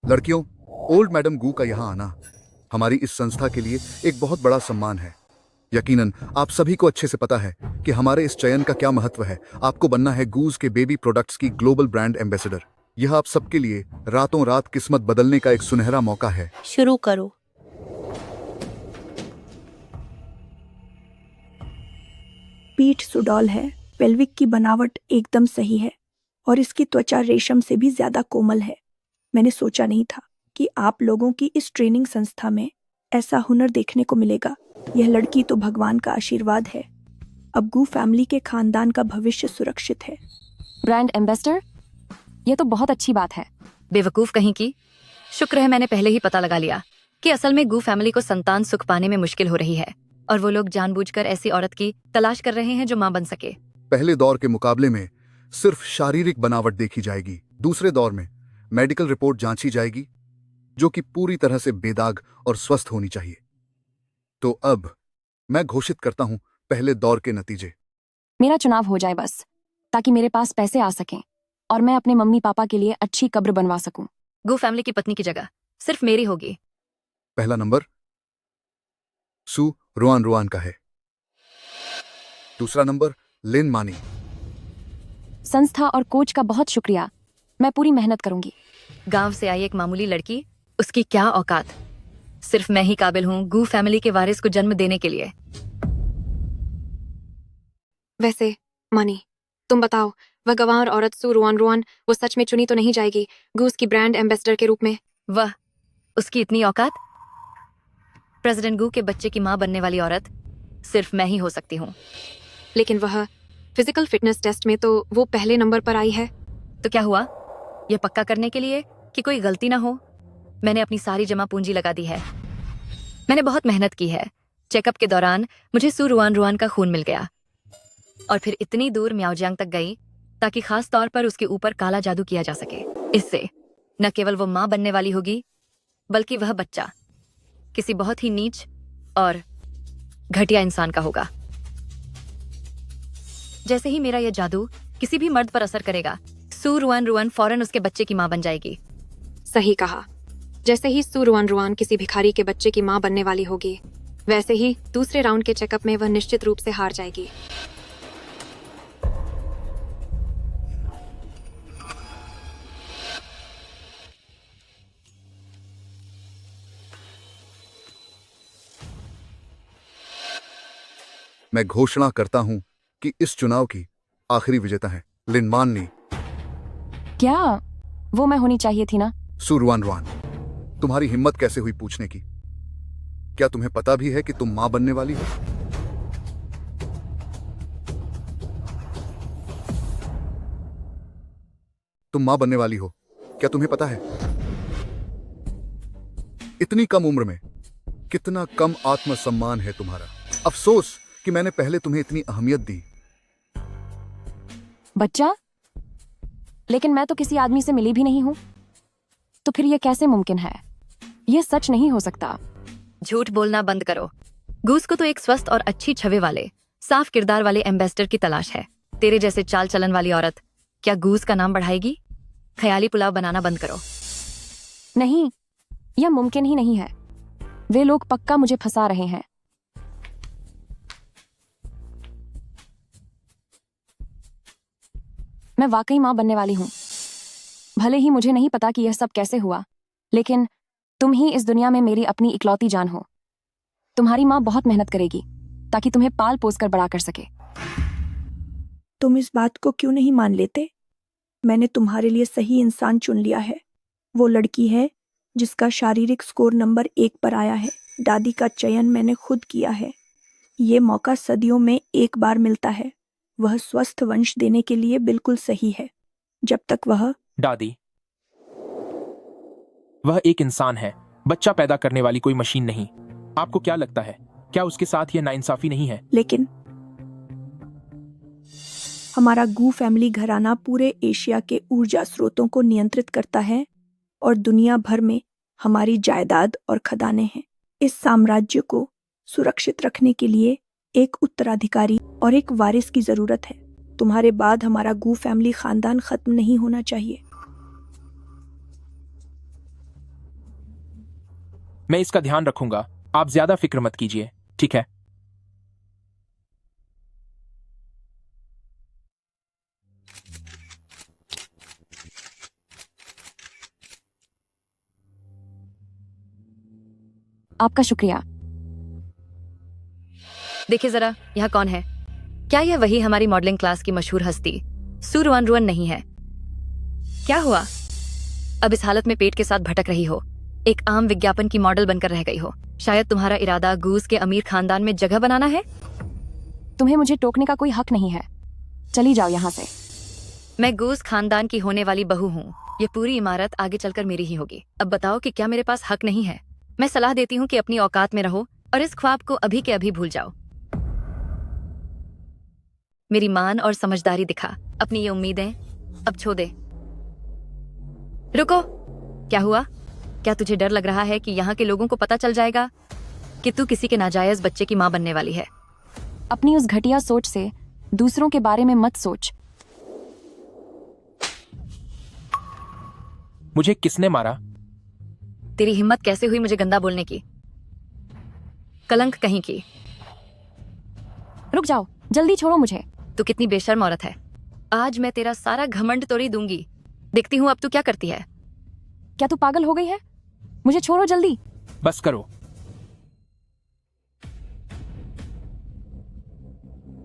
लड़कियों, old madam गू का यहाँ आना हमारी इस संस्था के लिए एक बहुत बड़ा सम्मान है। यकीनन आप सभी को अच्छे से पता है कि हमारे इस चयन का क्या महत्व है। आपको बनना है गूज के बेबी प्रोडक्ट्स की ग्लोबल ब्रांड एम्बेसडर। यह आप सबके लिए रातों रात किस्मत बदलने का एक सुनहरा मौका है। शुरू करो। पीठ सुडौल है, पेल्विक की बनावट एकदम सही है और इसकी त्वचा रेशम से भी ज्यादा कोमल है। मैंने सोचा नहीं था कि आप लोगों की इस ट्रेनिंग संस्था में ऐसा हुनर देखने को मिलेगा। यह लड़की तो भगवान का आशीर्वाद है। अब गू फैमिली के खानदान का भविष्य सुरक्षित है। ब्रांड एम्बेसडर, ये तो बहुत अच्छी बात है। बेवकूफ कहीं की। शुक्र है मैंने पहले ही पता लगा लिया कि असल में गू फैमिली को संतान सुख पाने में मुश्किल हो रही है और वो लोग जानबूझकर ऐसी औरत की तलाश कर रहे हैं जो मां बन सके। पहले दौर के मुकाबले में सिर्फ शारीरिक बनावट देखी जाएगी। दूसरे दौर में मेडिकल रिपोर्ट जांची जाएगी जो कि पूरी तरह से बेदाग और स्वस्थ होनी चाहिए। तो अब मैं घोषित करता हूं पहले दौर के नतीजे। मेरा चुनाव हो जाए बस, ताकि मेरे पास पैसे आ सकें और मैं अपने मम्मी पापा के लिए अच्छी कब्र बनवा सकूं। गू फैमिली की पत्नी की जगह सिर्फ मेरी होगी। पहला नंबर सू रुआन रुआन का है। दूसरा नंबर लिन मानी। संस्था और कोच का बहुत शुक्रिया, मैं पूरी मेहनत करूंगी। गांव से आई एक मामूली लड़की, उसकी क्या औकात। सिर्फ मैं ही काबिल हूँ गू फैमिली के वारिस को जन्म देने के लिए। वैसे मानी, तुम बताओ, वह गंवार औरत सू रुआन रुआन वो सच में चुनी तो नहीं जाएगी गूस की ब्रांड एम्बेसडर के रूप में? वाह, उसकी इतनी औकात। प्रेसिडेंट गू के बच्चे की मां बनने वाली औरत सिर्फ मैं ही हो सकती हूँ। लेकिन वह फिजिकल फिटनेस टेस्ट में तो वो पहले नंबर पर आई है। तो क्या हुआ? यह पक्का करने के लिए कि कोई गलती ना हो, मैंने अपनी सारी जमा पूंजी लगा दी है। मैंने बहुत मेहनत की है। चेकअप के दौरान मुझे सू रुआन रुआन का खून मिल गया और फिर इतनी दूर म्याओजियांग तक गई ताकि खास तौर पर उसके ऊपर काला जादू किया जा सके। इससे न केवल वो मां बनने वाली होगी बल्कि वह बच्चा किसी बहुत ही नीच और घटिया इंसान का होगा। जैसे ही मेरा यह जादू किसी भी मर्द पर असर करेगा, सू रुआन रुआन फौरन उसके बच्चे की मां बन जाएगी। सही कहा। जैसे ही सू रुआन रुआन किसी भिखारी के बच्चे की मां बनने वाली होगी, वैसे ही दूसरे राउंड के चेकअप में वह निश्चित रूप से हार जाएगी। मैं घोषणा करता हूं कि इस चुनाव की आखिरी विजेता है लिन मानी। क्या वो मैं होनी चाहिए थी ना? सू रुआन रुआन, तुम्हारी हिम्मत कैसे हुई पूछने की? क्या तुम्हें पता भी है कि तुम मां बनने वाली हो? तुम मां बनने वाली हो, क्या तुम्हें पता है? इतनी कम उम्र में कितना कम आत्मसम्मान है तुम्हारा। अफसोस कि मैंने पहले तुम्हें इतनी अहमियत दी। बच्चा? लेकिन मैं तो किसी आदमी से मिली भी नहीं हूं, तो फिर यह कैसे मुमकिन है? यह सच नहीं हो सकता। झूठ बोलना बंद करो। गूस को तो एक स्वस्थ और अच्छी छवि वाले, साफ किरदार वाले एम्बेसडर की तलाश है। तेरे जैसे चाल चलन वाली औरत क्या गूस का नाम बढ़ाएगी? ख्याली पुलाव बनाना बंद करो। नहीं, यह मुमकिन ही नहीं है। वे लोग पक्का मुझे फंसा रहे हैं। मैं वाकई मां बनने वाली हूं। भले ही मुझे नहीं पता कि यह सब कैसे हुआ, लेकिन तुम ही इस दुनिया में मेरी अपनी इकलौती जान हो। तुम्हारी मां बहुत मेहनत करेगी ताकि तुम्हें पाल पोस कर बड़ा कर सके। तुम इस बात को क्यों नहीं मान लेते? मैंने तुम्हारे लिए सही इंसान चुन लिया है। वो लड़की है जिसका शारीरिक स्कोर नंबर 1 पर आया है। दादी का चयन मैंने खुद किया है। ये मौका सदियों में एक बार मिलता है। वह स्वस्थ वंश देने के लिए बिल्कुल सही है। जब तक वह दादी, वह एक इंसान है, बच्चा पैदा करने वाली कोई मशीन नहीं। आपको क्या लगता है, क्या उसके साथ यह नाइंसाफी नहीं है? लेकिन हमारा गू फैमिली घराना पूरे एशिया के ऊर्जा स्रोतों को नियंत्रित करता है और दुनिया भर में हमारी जायदाद और खदानें हैं। इस साम्राज्य को सुरक्षित रखने के लिए एक उत्तराधिकारी और एक वारिस की जरूरत है। तुम्हारे बाद हमारा गू फैमिली खानदान खत्म नहीं होना चाहिए। मैं इसका ध्यान रखूंगा। आप ज्यादा फिक्र मत कीजिए, ठीक है? आपका शुक्रिया। देखिए जरा, यहाँ कौन है? क्या यह वही हमारी मॉडलिंग क्लास की मशहूर हस्ती सू रुआन रुआन नहीं है? क्या हुआ? अब इस हालत में पेट के साथ भटक रही हो, एक आम विज्ञापन की मॉडल बनकर रह गई हो। शायद तुम्हारा इरादा गूज के अमीर खानदान में जगह बनाना है। तुम्हें मुझे टोकने का कोई हक नहीं है। चली जाओ यहाँ से। मैं गूज खानदान की होने वाली बहू हूँ। ये पूरी इमारत आगे चलकर मेरी ही होगी। अब बताओ कि क्या मेरे पास हक नहीं है? मैं सलाह देती हूँ कि अपनी औकात में रहो और इस ख्वाब को अभी के अभी भूल जाओ। मेरी मान और समझदारी दिखा, अपनी ये उम्मीदें अब छो दे। रुको, क्या हुआ? क्या तुझे डर लग रहा है कि यहाँ के लोगों को पता चल जाएगा कि तू किसी के नाजायज बच्चे की माँ बनने वाली है? अपनी उस घटिया सोच से दूसरों के बारे में मत सोच। मुझे किसने मारा? तेरी हिम्मत कैसे हुई मुझे गंदा बोलने की? कलंक कहीं की। रुक जाओ, जल्दी छोड़ो मुझे। तू कितनी बेशर्म औरत है। आज मैं तेरा सारा घमंड तोड़ी दूंगी। देखती हूँ अब तू क्या करती है। क्या तू पागल हो गई है? मुझे छोड़ो जल्दी। बस करो।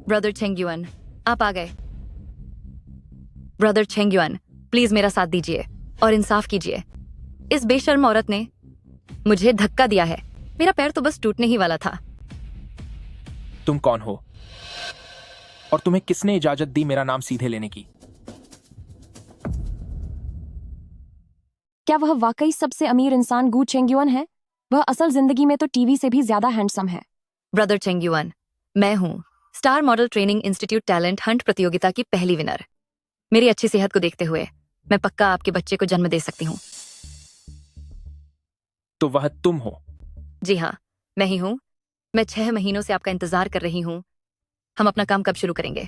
ब्रदर चेंगयुआन, आप आ गए। ब्रदर चेंगयुआन, प्लीज मेरा साथ दीजिए और इंसाफ कीजिए। इस बेशर्म औरत ने मुझे धक्का दिया है। मेरा पैर तो बस टूटने ही वाला था। तुम कौन हो और तुम्हें किसने इजाजत दी मेरा नाम सीधे लेने की? क्या वह वाकई सबसे अमीर इंसान गू चेंगयुआन है? वह असल जिंदगी में तो टीवी से भी ज्यादा हैंडसम है। ब्रदर चेंगयुआन, मैं हूँ star model training institute talent Hunt प्रतियोगिता की पहली विनर। मेरी अच्छी सेहत को देखते हुए मैं पक्का आपके बच्चे को जन्म दे सकती हूँ। तो वह तुम हो? जी हाँ, मैं ही हूँ। मैं 6 महीनों से आपका इंतजार कर रही हूँ। हम अपना काम कब शुरू करेंगे?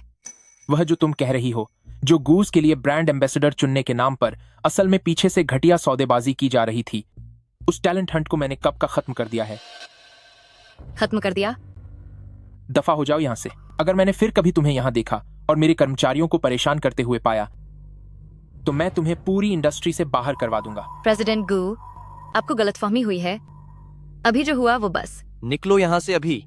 वह जो तुम कह रही हो, जो गूज के लिए ब्रांड एम्बेसडर चुनने के नाम पर असल में पीछे से घटिया सौदेबाजी की जा रही थी, उस टैलेंट हंट को मैंने कब का खत्म कर दिया है। खत्म कर दिया? दफा हो जाओ यहां से। अगर मैंने फिर कभी तुम्हें यहां देखा और मेरे कर्मचारियों को परेशान करते हुए पाया तो मैं तुम्हें पूरी इंडस्ट्री से बाहर करवा दूंगा। प्रेसिडेंट गू, आपको गलतफहमी हुई है। अभी जो हुआ वो बस। निकलो यहां से अभी।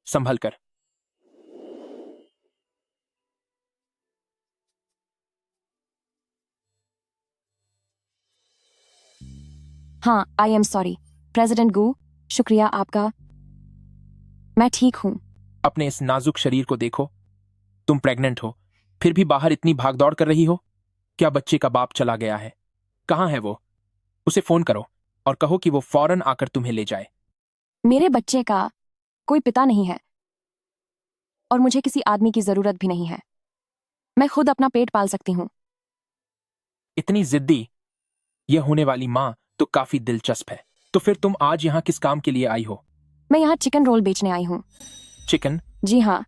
संभल कर। हाँ, आई एम सॉरी प्रेसिडेंट गू। शुक्रिया आपका। मैं ठीक हूँ। अपने इस नाजुक शरीर को देखो। तुम प्रेग्नेंट हो, फिर भी बाहर इतनी भागदौड़ कर रही हो। क्या बच्चे का बाप चला गया है? कहाँ है वो? उसे फोन करो और कहो कि वो फौरन आकर तुम्हें ले जाए। मेरे बच्चे का कोई पिता नहीं है और मुझे किसी आदमी की जरूरत भी नहीं है। मैं खुद अपना पेट पाल सकती हूँ। इतनी जिद्दी यह होने वाली माँ तो काफी दिलचस्प है। तो फिर तुम आज यहाँ किस काम के लिए आई हो? मैं यहाँ चिकन रोल बेचने आई हूँ। चिकन? जी हाँ,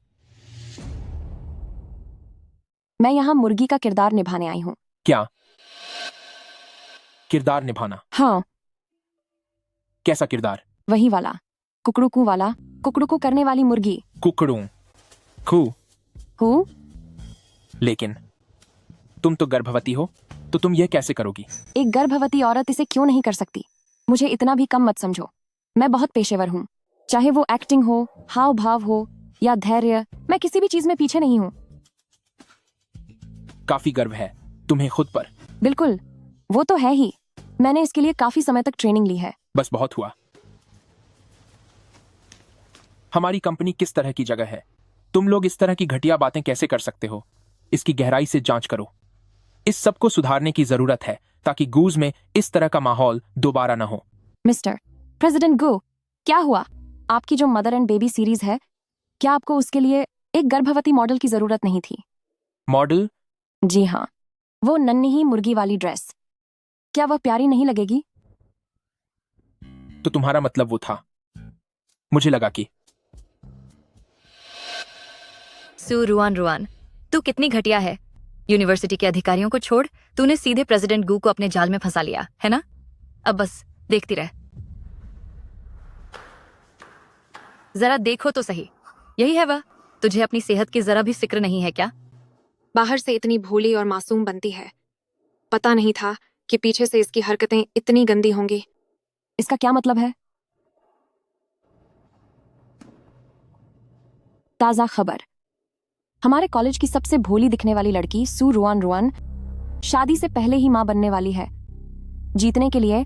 मैं यहाँ मुर्गी का किरदार निभाने आई हूँ। क्या किरदार निभाना? हाँ, कैसा किरदार? वही वाला, कुकड़ुकू वाला, कुकड़ुकू करने वाली मुर्गी। कुकड़ू खू? हूँ? लेकिन तुम तो गर्भवती हो, तो तुम यह कैसे करोगी? एक गर्भवती औरत इसे क्यों नहीं कर सकती? मुझे इतना भी कम मत समझो। मैं बहुत पेशेवर हूँ। चाहे वो एक्टिंग हो, हाव भाव हो या धैर्य, मैं किसी भी चीज में पीछे नहीं हूँ। काफी गर्व है तुम्हें खुद पर। बिल्कुल, वो तो है ही। मैंने इसके लिए काफी समय तक ट्रेनिंग ली है। बस बहुत हुआ। हमारी कंपनी किस तरह की जगह है? तुम लोग इस तरह की घटिया बातें कैसे कर सकते हो? इसकी गहराई से जांच करो। इस सब को सुधारने की जरूरत है ताकि गूज में इस तरह का माहौल दोबारा न हो। मिस्टर प्रेसिडेंट गो, क्या हुआ? आपकी जो मदर एंड बेबी सीरीज है, क्या आपको उसके लिए एक गर्भवती मॉडल की जरूरत नहीं थी? मॉडल? जी हाँ, वो नन्ही ही मुर्गी वाली ड्रेस। क्या वह प्यारी नहीं लगेगी? तो तुम्हारा मतलब वो था। मुझे लगा कि सू रुआन रुआन, तू कितनी घटिया है। यूनिवर्सिटी के अधिकारियों को छोड़ तूने सीधे प्रेसिडेंट गू को अपने जाल में फंसा लिया है ना। अब बस देखती रह। जरा देखो तो सही, यही है वह। तुझे अपनी सेहत की जरा भी फिक्र नहीं है क्या? बाहर से इतनी भोली और मासूम बनती है, पता नहीं था कि पीछे से इसकी हरकतें इतनी गंदी होंगी। इसका क्या मतलब है? ताजा खबर, हमारे कॉलेज की सबसे भोली दिखने वाली लड़की सू रुआन रुआन शादी से पहले ही मां बनने वाली है। जीतने के लिए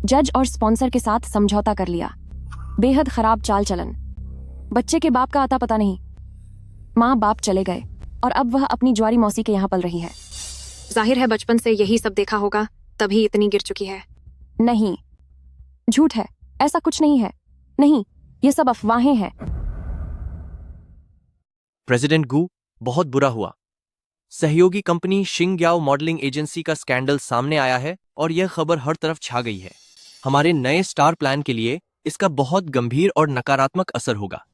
जज और स्पॉन्सर के साथ समझौता कर लिया। बेहद खराब चाल चलन। बच्चे के बाप का आता पता नहीं। माँ बाप चले गए और अब वह अपनी ज्वारी मौसी के यहाँ पल रही है। जाहिर है बचपन से यही सब देखा होगा, तभी इतनी गिर चुकी है। नहीं, झूठ है, ऐसा कुछ नहीं है। नहीं, ये सब अफवाहें हैं। प्रेसिडेंट गू, बहुत बुरा हुआ। सहयोगी कंपनी शिंग्याओ मॉडलिंग एजेंसी का स्कैंडल सामने आया है और यह खबर हर तरफ छा गई है। हमारे नए स्टार प्लान के लिए इसका बहुत गंभीर और नकारात्मक असर होगा।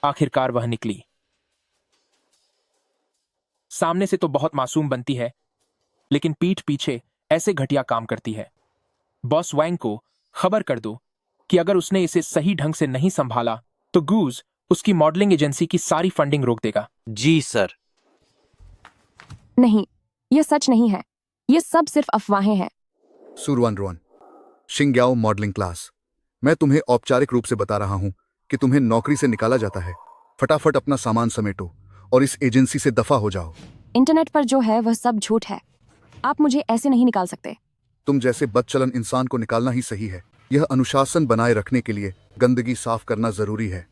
आखिरकार वह निकली। सामने से तो बहुत मासूम बनती है, लेकिन पीठ पीछे ऐसे घटिया काम करती है। बॉस वैंग को खबर कर दो कि अगर उसने इसे सही ढंग से नहीं संभाला तो गूज उसकी मॉडलिंग एजेंसी की सारी फंडिंग रोक देगा। जी सर। नहीं, यह सच नहीं है। यह सब सिर्फ अफवाहें हैं। सुरवान रुआन, शिंग्याओ मॉडलिंग क्लास, मैं तुम्हें औपचारिक रूप से बता रहा हूं कि तुम्हें नौकरी से निकाला जाता है। फटाफट अपना सामान समेटो और इस एजेंसी से दफा हो जाओ। इंटरनेट पर जो है वह सब झूठ है। आप मुझे ऐसे नहीं निकाल सकते। तुम जैसे बदचलन इंसान को निकालना ही सही है। यह अनुशासन बनाए रखने के लिए गंदगी साफ करना जरूरी है।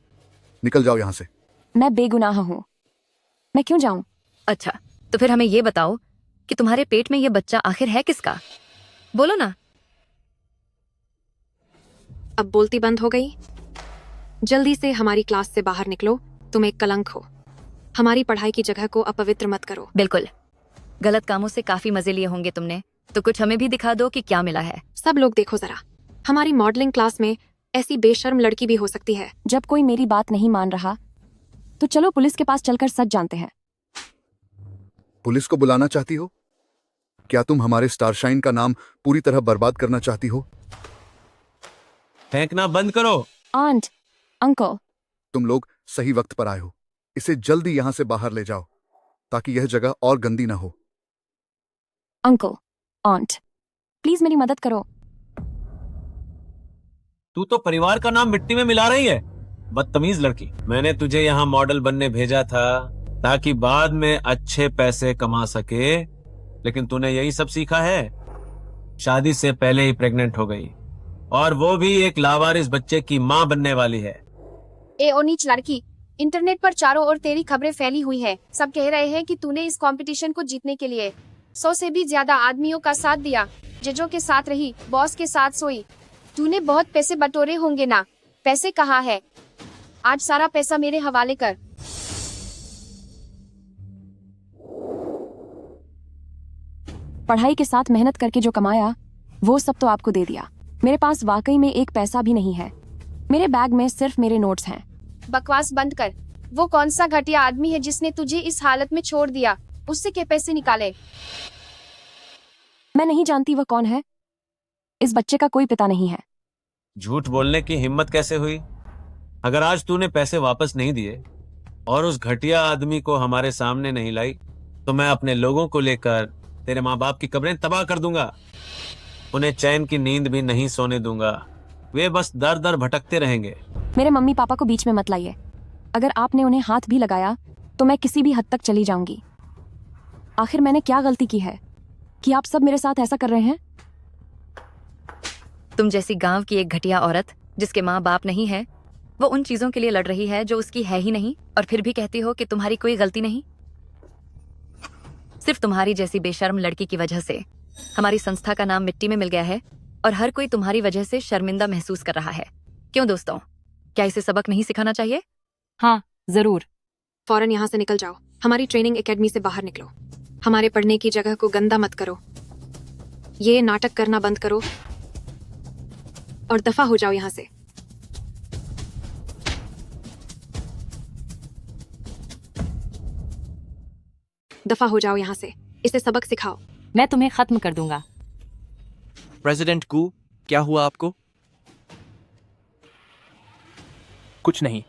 निकल जाओ यहां से। मैं बेगुनाह हूं, मैं क्यों जाऊं? अच्छा, तो फिर हमें ये बताओ कि तुम्हारे पेट में ये बच्चा आखिर है किसका? बोलो ना। अब बोलती बंद हो गई? जल्दी से हमारी क्लास से बाहर निकलो, तुम एक कलंक हो। हमारी पढ़ाई की जगह को अपवित्र मत करो। बिल्कुल, गलत कामों से काफी मजे लिए होंगे तुमने, तो कुछ हमें भी दिखा दो कि क्या मिला है। सब लोग देखो जरा, हमारी मॉडलिंग क्लास में ऐसी बेशर्म लड़की भी हो सकती है। जब कोई मेरी बात नहीं मान रहा तो चलो पुलिस के पास चलकर सच जानते हैं। पुलिस को बुलाना चाहती हो? क्या तुम हमारे स्टारशाइन का नाम पूरी तरह बर्बाद करना चाहती हो? फेंकना बंद करो। आंट, अंकल, तुम लोग सही वक्त पर आए हो। इसे जल्दी यहां से बाहर ले जाओ ताकि यह जगह और गंदी ना हो। अंकल, आंट, प्लीज मेरी मदद करो। तू तो परिवार का नाम मिट्टी में मिला रही है, बदतमीज लड़की। मैंने तुझे यहाँ मॉडल बनने भेजा था ताकि बाद में अच्छे पैसे कमा सके, लेकिन तूने यही सब सीखा है। शादी से पहले ही प्रेग्नेंट हो गई, और वो भी एक लावारिस बच्चे की माँ बनने वाली है। ए ओ नीच लड़की, इंटरनेट पर चारों ओर तेरी खबरें फैली हुई है। सब कह रहे हैं कि तूने इस कंपटीशन को जीतने के लिए 100 से भी ज्यादा आदमियों का साथ दिया, जजों के साथ रही, बॉस के साथ सोई। तूने बहुत पैसे बटोरे होंगे ना? पैसे कहाँ है? आज सारा पैसा मेरे हवाले कर। पढ़ाई के साथ मेहनत करके जो कमाया वो सब तो आपको दे दिया। मेरे पास वाकई में एक पैसा भी नहीं है। मेरे बैग में सिर्फ मेरे नोट्स हैं। बकवास बंद कर। वो कौन सा घटिया आदमी है जिसने तुझे इस हालत में छोड़ दिया? उससे के पैसे निकाले? मैं नहीं जानती वह कौन है। इस बच्चे का कोई पिता नहीं है। झूठ बोलने की हिम्मत कैसे हुई? अगर आज तूने पैसे वापस नहीं दिए और उस घटिया आदमी को हमारे सामने नहीं लाई, तो मैं अपने लोगों को लेकर तेरे माँ बाप की कब्रें तबाह कर दूंगा। उन्हें चैन की नींद भी नहीं सोने दूंगा। वे बस दर दर भटकते रहेंगे। मेरे मम्मी पापा को बीच में मत लाइए। अगर आपने उन्हें हाथ भी लगाया तो मैं किसी भी हद तक चली जाऊंगी। आखिर मैंने क्या गलती की है कि आप सब मेरे साथ ऐसा कर रहे हैं? तुम जैसी गांव की एक घटिया औरत जिसके माँ बाप नहीं है, वो उन चीजों के लिए लड़ रही है जो उसकी है ही नहीं, और फिर भी कहती हो कि तुम्हारी कोई गलती नहीं। सिर्फ तुम्हारी जैसी बेशर्म लड़की की वजह से हमारी संस्था का नाम मिट्टी में मिल गया है, और हर कोई तुम्हारी वजह से शर्मिंदा महसूस कर रहा है। क्यों दोस्तों, क्या इसे सबक नहीं सिखाना चाहिए? हाँ, जरूर। फौरन यहाँ से निकल जाओ। हमारी ट्रेनिंग एकेडमी से बाहर निकलो। हमारे पढ़ने की जगह को गंदा मत करो। ये नाटक करना बंद करो और दफा हो जाओ यहाँ से। दफा हो जाओ यहाँ से, इसे सबक सिखाओ। मैं तुम्हें खत्म कर दूंगा। प्रेसिडेंट गू, क्या हुआ आपको? कुछ नहीं,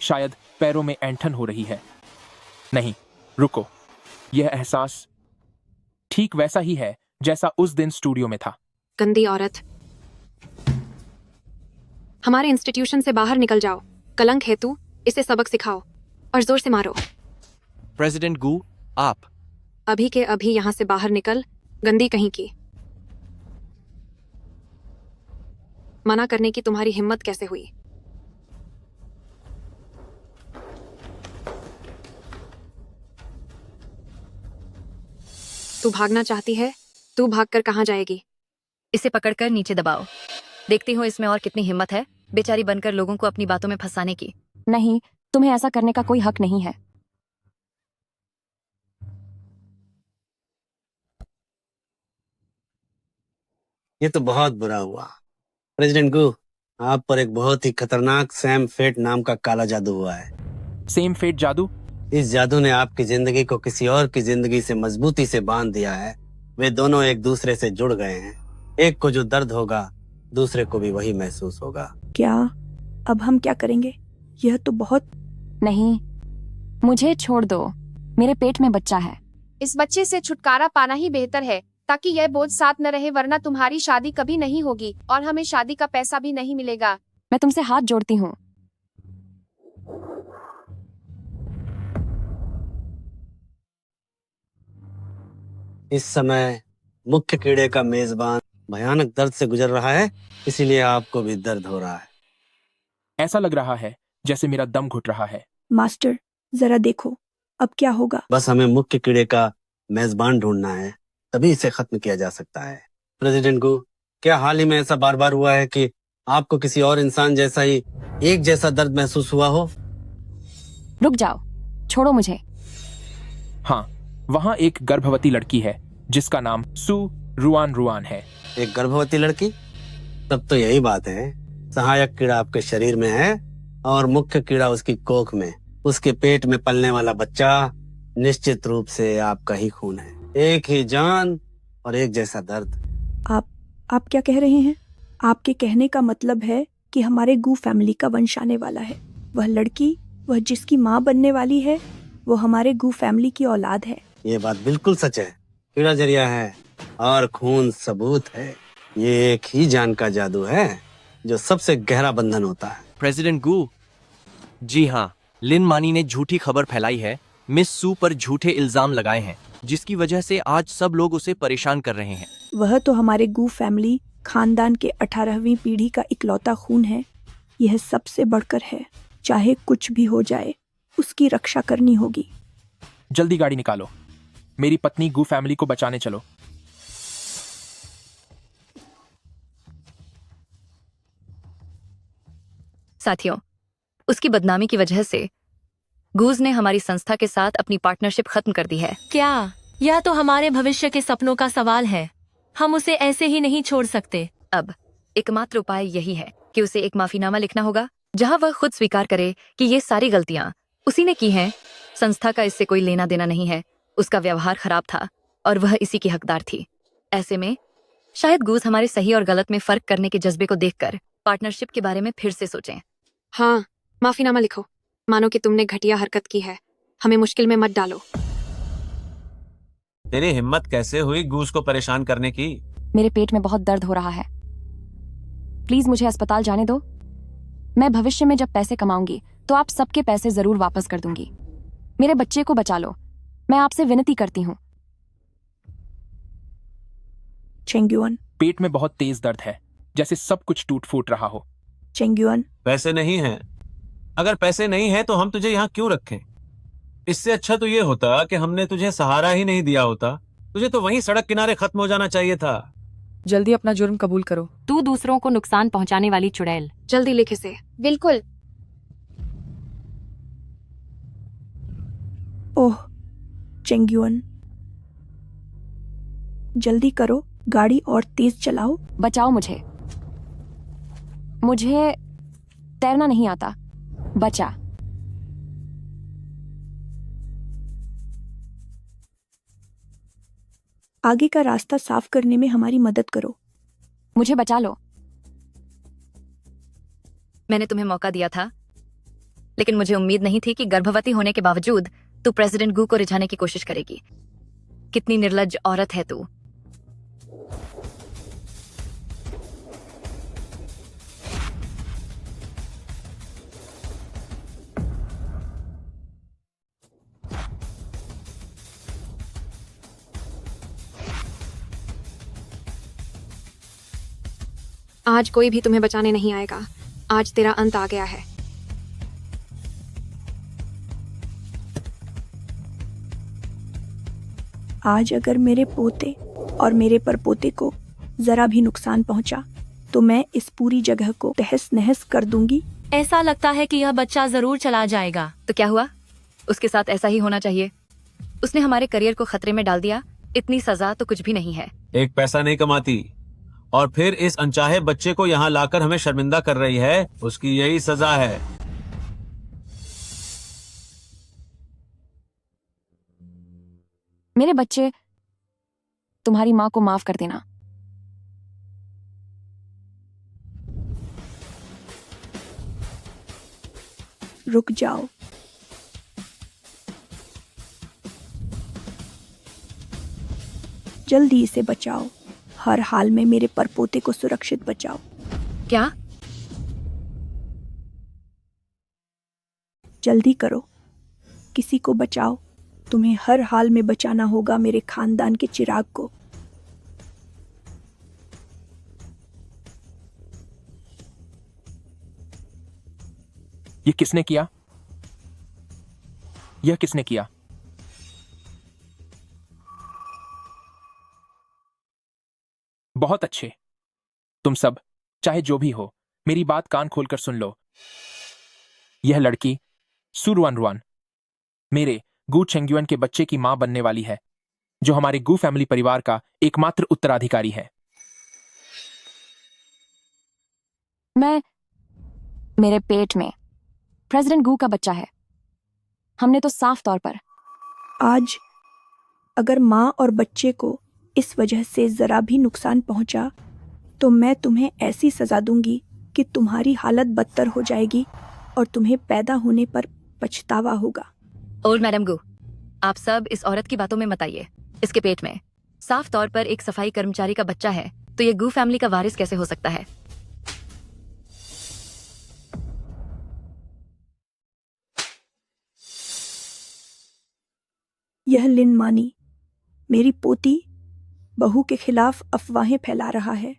शायद पैरों में ऐंठन हो रही है। नहीं, रुको, यह एहसास ठीक वैसा ही है जैसा उस दिन स्टूडियो में था। गंदी औरत, हमारे इंस्टीट्यूशन से बाहर निकल जाओ। कलंक है तू, इसे सबक सिखाओ और जोर से मारो। प्रेसिडेंट गू, आप अभी के अभी यहाँ से बाहर निकल, गंदी कहीं की। मना करने की तुम्हारी हिम्मत कैसे हुई? तू भागना चाहती है? तू भागकर कहाँ जाएगी? इसे पकड़कर नीचे दबाओ। देखती हूँ इसमें और कितनी हिम्मत है बेचारी बनकर लोगों को अपनी बातों में फंसाने की। नहीं, तुम्हें ऐसा करने का कोई हक नहीं है। ये तो बहुत बुरा हुआ। प्रेसिडेंट गू, आप पर एक बहुत ही खतरनाक सैम फेट नाम का काला जादू हुआ है। सेम फेट जादू? इस जादू ने आपकी जिंदगी को किसी और की जिंदगी से मजबूती से बांध दिया है। वे दोनों एक दूसरे से जुड़ गए हैं। एक को जो दर्द होगा, दूसरे को भी वही महसूस होगा। क्या अब हम क्या करेंगे? यह तो बहुत। नहीं, मुझे छोड़ दो, मेरे पेट में बच्चा है। इस बच्चे से छुटकारा पाना ही बेहतर है, ताकि यह बोझ साथ न रहे, वरना तुम्हारी शादी कभी नहीं होगी और हमें शादी का पैसा भी नहीं मिलेगा। मैं तुमसे हाथ जोड़ती हूँ। इस समय मुख्य कीड़े का मेजबान भयानक दर्द से गुजर रहा है, इसीलिए आपको भी दर्द हो रहा है। ऐसा लग रहा है जैसे मेरा दम घुट रहा है। मास्टर, जरा देखो, अब क्या होगा? बस हमें मुख्य कीड़े का मेजबान ढूंढना है, तभी इसे खत्म किया जा सकता है। प्रेसिडेंट गू, क्या हाल ही में ऐसा बार बार हुआ है कि आपको किसी और इंसान जैसा ही एक जैसा दर्द महसूस हुआ हो? रुक जाओ, छोड़ो मुझे। हाँ, वहाँ एक गर्भवती लड़की है जिसका नाम सू रुआन रुआन है। एक गर्भवती लड़की? तब तो यही बात है। सहायक कीड़ा आपके शरीर में है और मुख्य कीड़ा उसकी कोख में। उसके पेट में पलने वाला बच्चा निश्चित रूप से आपका ही खून है। एक ही जान और एक जैसा दर्द। आप क्या कह रहे हैं? आपके कहने का मतलब है कि हमारे गू फैमिली का वंश आने वाला है। वह लड़की, वह जिसकी माँ बनने वाली है, वो हमारे गू फैमिली की औलाद है। ये बात बिल्कुल सच है। कीड़ा जरिया है और खून सबूत है। ये एक ही जान का जादू है जो सबसे गहरा बंधन होता है। प्रेसिडेंट गू, जी हाँ, लिन मानी ने झूठी खबर फैलाई है, मिस सू पर झूठे इल्जाम लगाए हैं, जिसकी वजह से आज सब लोग उसे परेशान कर रहे हैं। वह तो हमारे गू फैमिली खानदान के 18वीं पीढ़ी का इकलौता खून है। यह सबसे बढ़कर है। चाहे कुछ भी हो जाए, उसकी रक्षा करनी होगी। जल्दी गाड़ी निकालो, मेरी पत्नी गू फैमिली को बचाने चलो। साथियों, उसकी बदनामी की वजह से गूज ने हमारी संस्था के साथ अपनी पार्टनरशिप खत्म कर दी है। क्या? यह तो हमारे भविष्य के सपनों का सवाल है। हम उसे ऐसे ही नहीं छोड़ सकते। अब एकमात्र उपाय यही है कि उसे एक माफीनामा लिखना होगा, जहां वह खुद स्वीकार करे कि ये सारी गलतियां उसी ने की हैं। संस्था का इससे कोई लेना देना नहीं है। उसका व्यवहार खराब था और वह इसी की हकदार थी। ऐसे में शायद गूज हमारे सही और गलत में फर्क करने के जज्बे को देखकर पार्टनरशिप के बारे में फिर से सोचें। हाँ, माफीनामा लिखो। मानो कि तुमने घटिया हरकत की है। हमें मुश्किल में मत डालो। तेरी हिम्मत कैसे हुई गूस को परेशान करने की? मेरे पेट में बहुत दर्द हो रहा है। प्लीज मुझे अस्पताल जाने दो। मैं भविष्य में जब पैसे कमाऊंगी तो आप सबके पैसे जरूर वापस कर दूंगी। मेरे बच्चे को बचा लो, मैं आपसे विनती करती हूँ। चेंगुअन, पेट में बहुत तेज दर्द है, जैसे सब कुछ टूट फूट रहा हो। चेंगुअन, पैसे नहीं हैं। अगर पैसे नहीं हैं तो हम तुझे यहाँ क्यों रखें? इससे अच्छा तो ये होता कि हमने तुझे सहारा ही नहीं दिया होता। तुझे तो वहीं सड़क किनारे खत्म हो जाना चाहिए था। जल्दी अपना जुर्म कबूल करो। तू दूसरों को नुकसान पहुंचाने वाली चुड़ैल। जल्दी लिख इसे। बिल्कुल। ओह चेंगुअन, जल्दी करो, गाड़ी और तेज चलाओ। बचाओ मुझे। मुझे तैरना नहीं आता। बचा। आगे का रास्ता साफ करने में हमारी मदद करो। मुझे बचा लो। मैंने तुम्हें मौका दिया था, लेकिन मुझे उम्मीद नहीं थी कि गर्भवती होने के बावजूद तू प्रेसिडेंट गू को रिझाने की कोशिश करेगी। कितनी निर्लज्ज औरत है तू। आज कोई भी तुम्हें बचाने नहीं आएगा। आज तेरा अंत आ गया है। आज अगर मेरे पोते और मेरे परपोते को जरा भी नुकसान पहुंचा तो मैं इस पूरी जगह को तहस नहस कर दूंगी। ऐसा लगता है कि यह बच्चा जरूर चला जाएगा। तो क्या हुआ? उसके साथ ऐसा ही होना चाहिए। उसने हमारे करियर को खतरे में डाल दिया। इतनी सजा तो कुछ भी नहीं है। एक पैसा नहीं कमाती और फिर इस अनचाहे बच्चे को यहाँ लाकर हमें शर्मिंदा कर रही है। उसकी यही सजा है। मेरे बच्चे, तुम्हारी माँ को माफ कर देना। रुक जाओ। जल्दी इसे बचाओ। हर हाल में मेरे परपोते को सुरक्षित बचाओ। क्या? जल्दी करो, किसी को बचाओ। तुम्हें हर हाल में बचाना होगा मेरे खानदान के चिराग को। ये किसने किया? यह किसने किया? बहुत अच्छे। तुम सब, चाहे जो भी हो, मेरी बात कान खोलकर सुन लो। यह लड़की सु रुआन मेरे गू चेंगयुएन के बच्चे की मां बनने वाली है, जो हमारे गू फैमिली परिवार का एकमात्र उत्तराधिकारी है। मेरे पेट में प्रेसिडेंट गू का बच्चा है। हमने तो साफ तौर पर आज अगर माँ और बच्चे को इस वजह से जरा भी नुकसान पहुंचा तो मैं तुम्हें ऐसी सजा दूंगी कि तुम्हारी हालत बदतर हो जाएगी और तुम्हें पैदा होने पर पछतावा होगा। ओल्ड मैडम गू, आप सब इस औरत की बातों में मत आइए। इसके पेट में साफ तौर पर एक सफाई कर्मचारी का बच्चा है, तो ये गू फैमिली का वारिस कैसे हो सकता है? यह लिन मानी, मेरी पोती, बहू के खिलाफ अफवाहें फैला रहा है।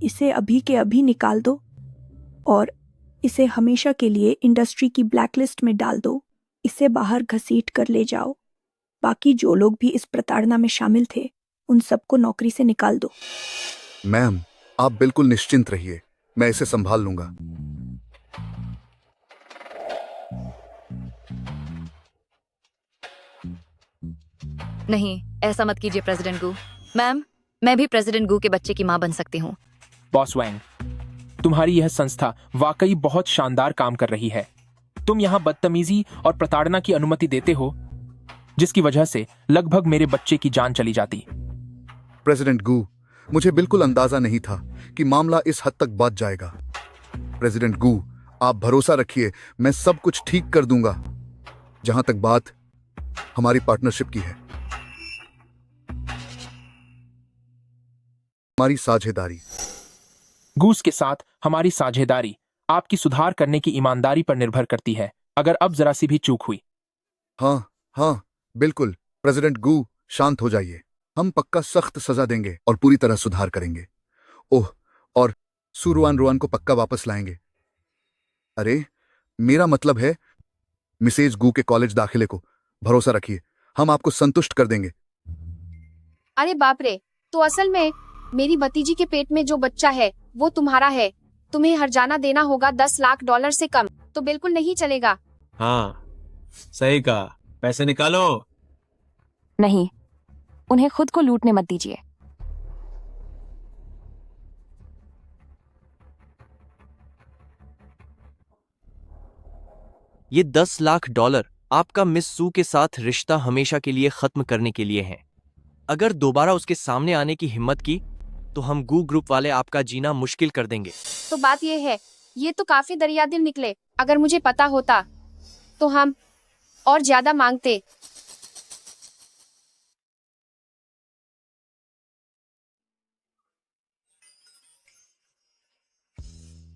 इसे अभी के अभी निकाल दो और इसे हमेशा के लिए इंडस्ट्री की ब्लैकलिस्ट में डाल दो। इसे बाहर घसीट कर ले जाओ। बाकी जो लोग भी इस प्रताड़ना में शामिल थे उन सबको नौकरी से निकाल दो। मैम, आप बिल्कुल निश्चिंत रहिए, मैं इसे संभाल लूंगा। नहीं, ऐसा मत कीजिए प्रेसिडेंट गू। मैम, मैं भी प्रेसिडेंट गू के बच्चे की मां बन सकती हूँ। बॉस वैंग, तुम्हारी यह संस्था वाकई बहुत शानदार काम कर रही है। तुम यहाँ बदतमीजी और प्रताड़ना की अनुमति देते हो, जिसकी वजह से लगभग मेरे बच्चे की जान चली जाती। प्रेसिडेंट गू, मुझे बिल्कुल अंदाजा नहीं था कि मामला इस हद तक बढ़ जाएगा। प्रेसिडेंट गू, आप भरोसा रखिए, मैं सब कुछ ठीक कर दूंगा। जहां तक बात हमारी पार्टनरशिप की है, हमारी साझेदारी, गूस के साथ हमारी साझेदारी आपकी सुधार करने की ईमानदारी पर निर्भर करती है। अगर अब जरा सी भी चूक हुई। हाँ, बिल्कुल। प्रेसिडेंट गू, शांत हो जाइए। हम पक्का सख्त सजा देंगे और पूरी तरह सुधार करेंगे। ओह, और सु रुआन को पक्का वापस लाएंगे। अरे, मेरा मतलब है मिसेज गू के कॉलेज दाखिले को। भरोसा रखिए, हम आपको संतुष्ट कर देंगे। अरे बाप रे, तो असल में मेरी भतीजी के पेट में जो बच्चा है वो तुम्हारा है। तुम्हें हर्जाना देना होगा $10 लाख से कम तो बिल्कुल नहीं चलेगा। हाँ, सही कहा। पैसे निकालो। नहीं, उन्हें खुद को लूटने मत दीजिए। ये $10 लाख आपका मिस सू के साथ रिश्ता हमेशा के लिए खत्म करने के लिए हैं। अगर दोबारा उसके सामने आने की हिम्मत की तो हम गू ग्रुप वाले आपका जीना मुश्किल कर देंगे। तो बात ये है, ये तो काफी दरियादिल निकले। अगर मुझे पता होता तो हम और ज्यादा मांगते।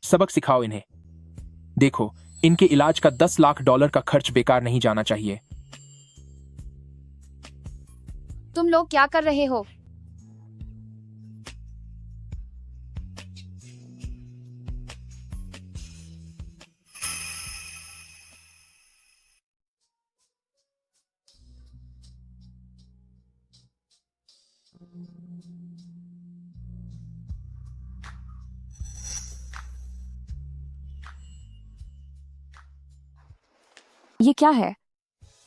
सबक सिखाओ इन्हें। देखो, इनके इलाज का $10 लाख का खर्च बेकार नहीं जाना चाहिए। तुम लोग क्या कर रहे हो? ये क्या है?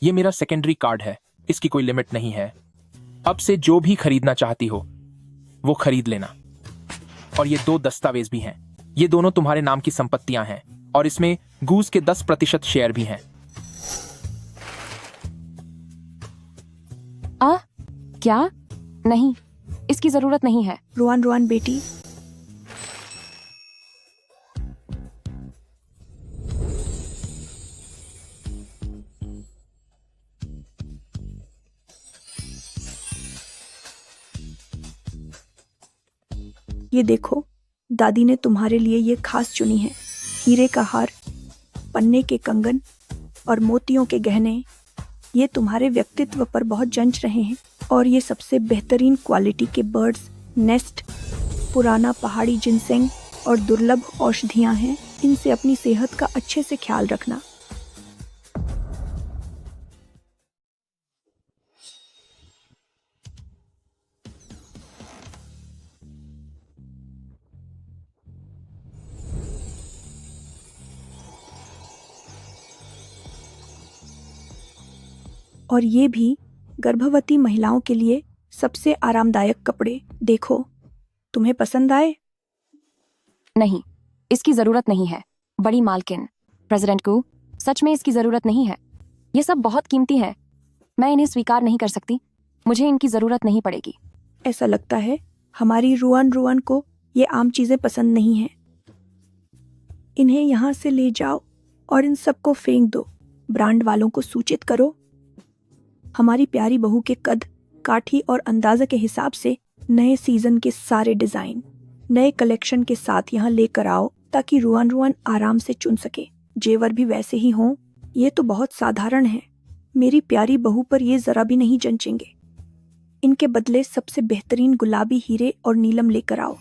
ये मेरा सेकेंडरी कार्ड है, इसकी कोई लिमिट नहीं है। अब से जो भी खरीदना चाहती हो वो खरीद लेना। और ये 2 दस्तावेज भी हैं। ये दोनों तुम्हारे नाम की संपत्तियां हैं और इसमें गूज के 10% शेयर भी हैं। क्या? नहीं, इसकी जरूरत नहीं है। रुआन रुआन बेटी, ये देखो, दादी ने तुम्हारे लिए ये खास चुनी है। हीरे का हार, पन्ने के कंगन और मोतियों के गहने। ये तुम्हारे व्यक्तित्व पर बहुत जंच रहे हैं। और ये सबसे बेहतरीन क्वालिटी के बर्ड्स नेस्ट, पुराना पहाड़ी जिनसेंग और दुर्लभ औषधियां हैं। इनसे अपनी सेहत का अच्छे से ख्याल रखना। और ये भी गर्भवती महिलाओं के लिए सबसे आरामदायक कपड़े। देखो, तुम्हें पसंद आए? नहीं, इसकी जरूरत नहीं है। बड़ी मालकिन, प्रेसिडेंट को सच में इसकी जरूरत नहीं है। ये सब बहुत कीमती है। मैं इन्हें स्वीकार नहीं कर सकती। मुझे इनकी जरूरत नहीं पड़ेगी। ऐसा लगता है हमारी रुआन रुआन को ये आम चीजें पसंद नहीं हैं। इन्हें यहाँ से ले जाओ और इन सबको फेंक दो। ब्रांड वालों को सूचित करो। हमारी प्यारी बहू के कद, काठी और अंदाजा के हिसाब से नए सीजन के सारे डिजाइन नए कलेक्शन के साथ यहाँ लेकर आओ ताकि रुआन रुआन आराम से चुन सके। जेवर भी वैसे ही हों। ये तो बहुत साधारण है। मेरी प्यारी बहू पर ये जरा भी नहीं जंचेंगे। इनके बदले सबसे बेहतरीन गुलाबी हीरे और नीलम लेकर आओ।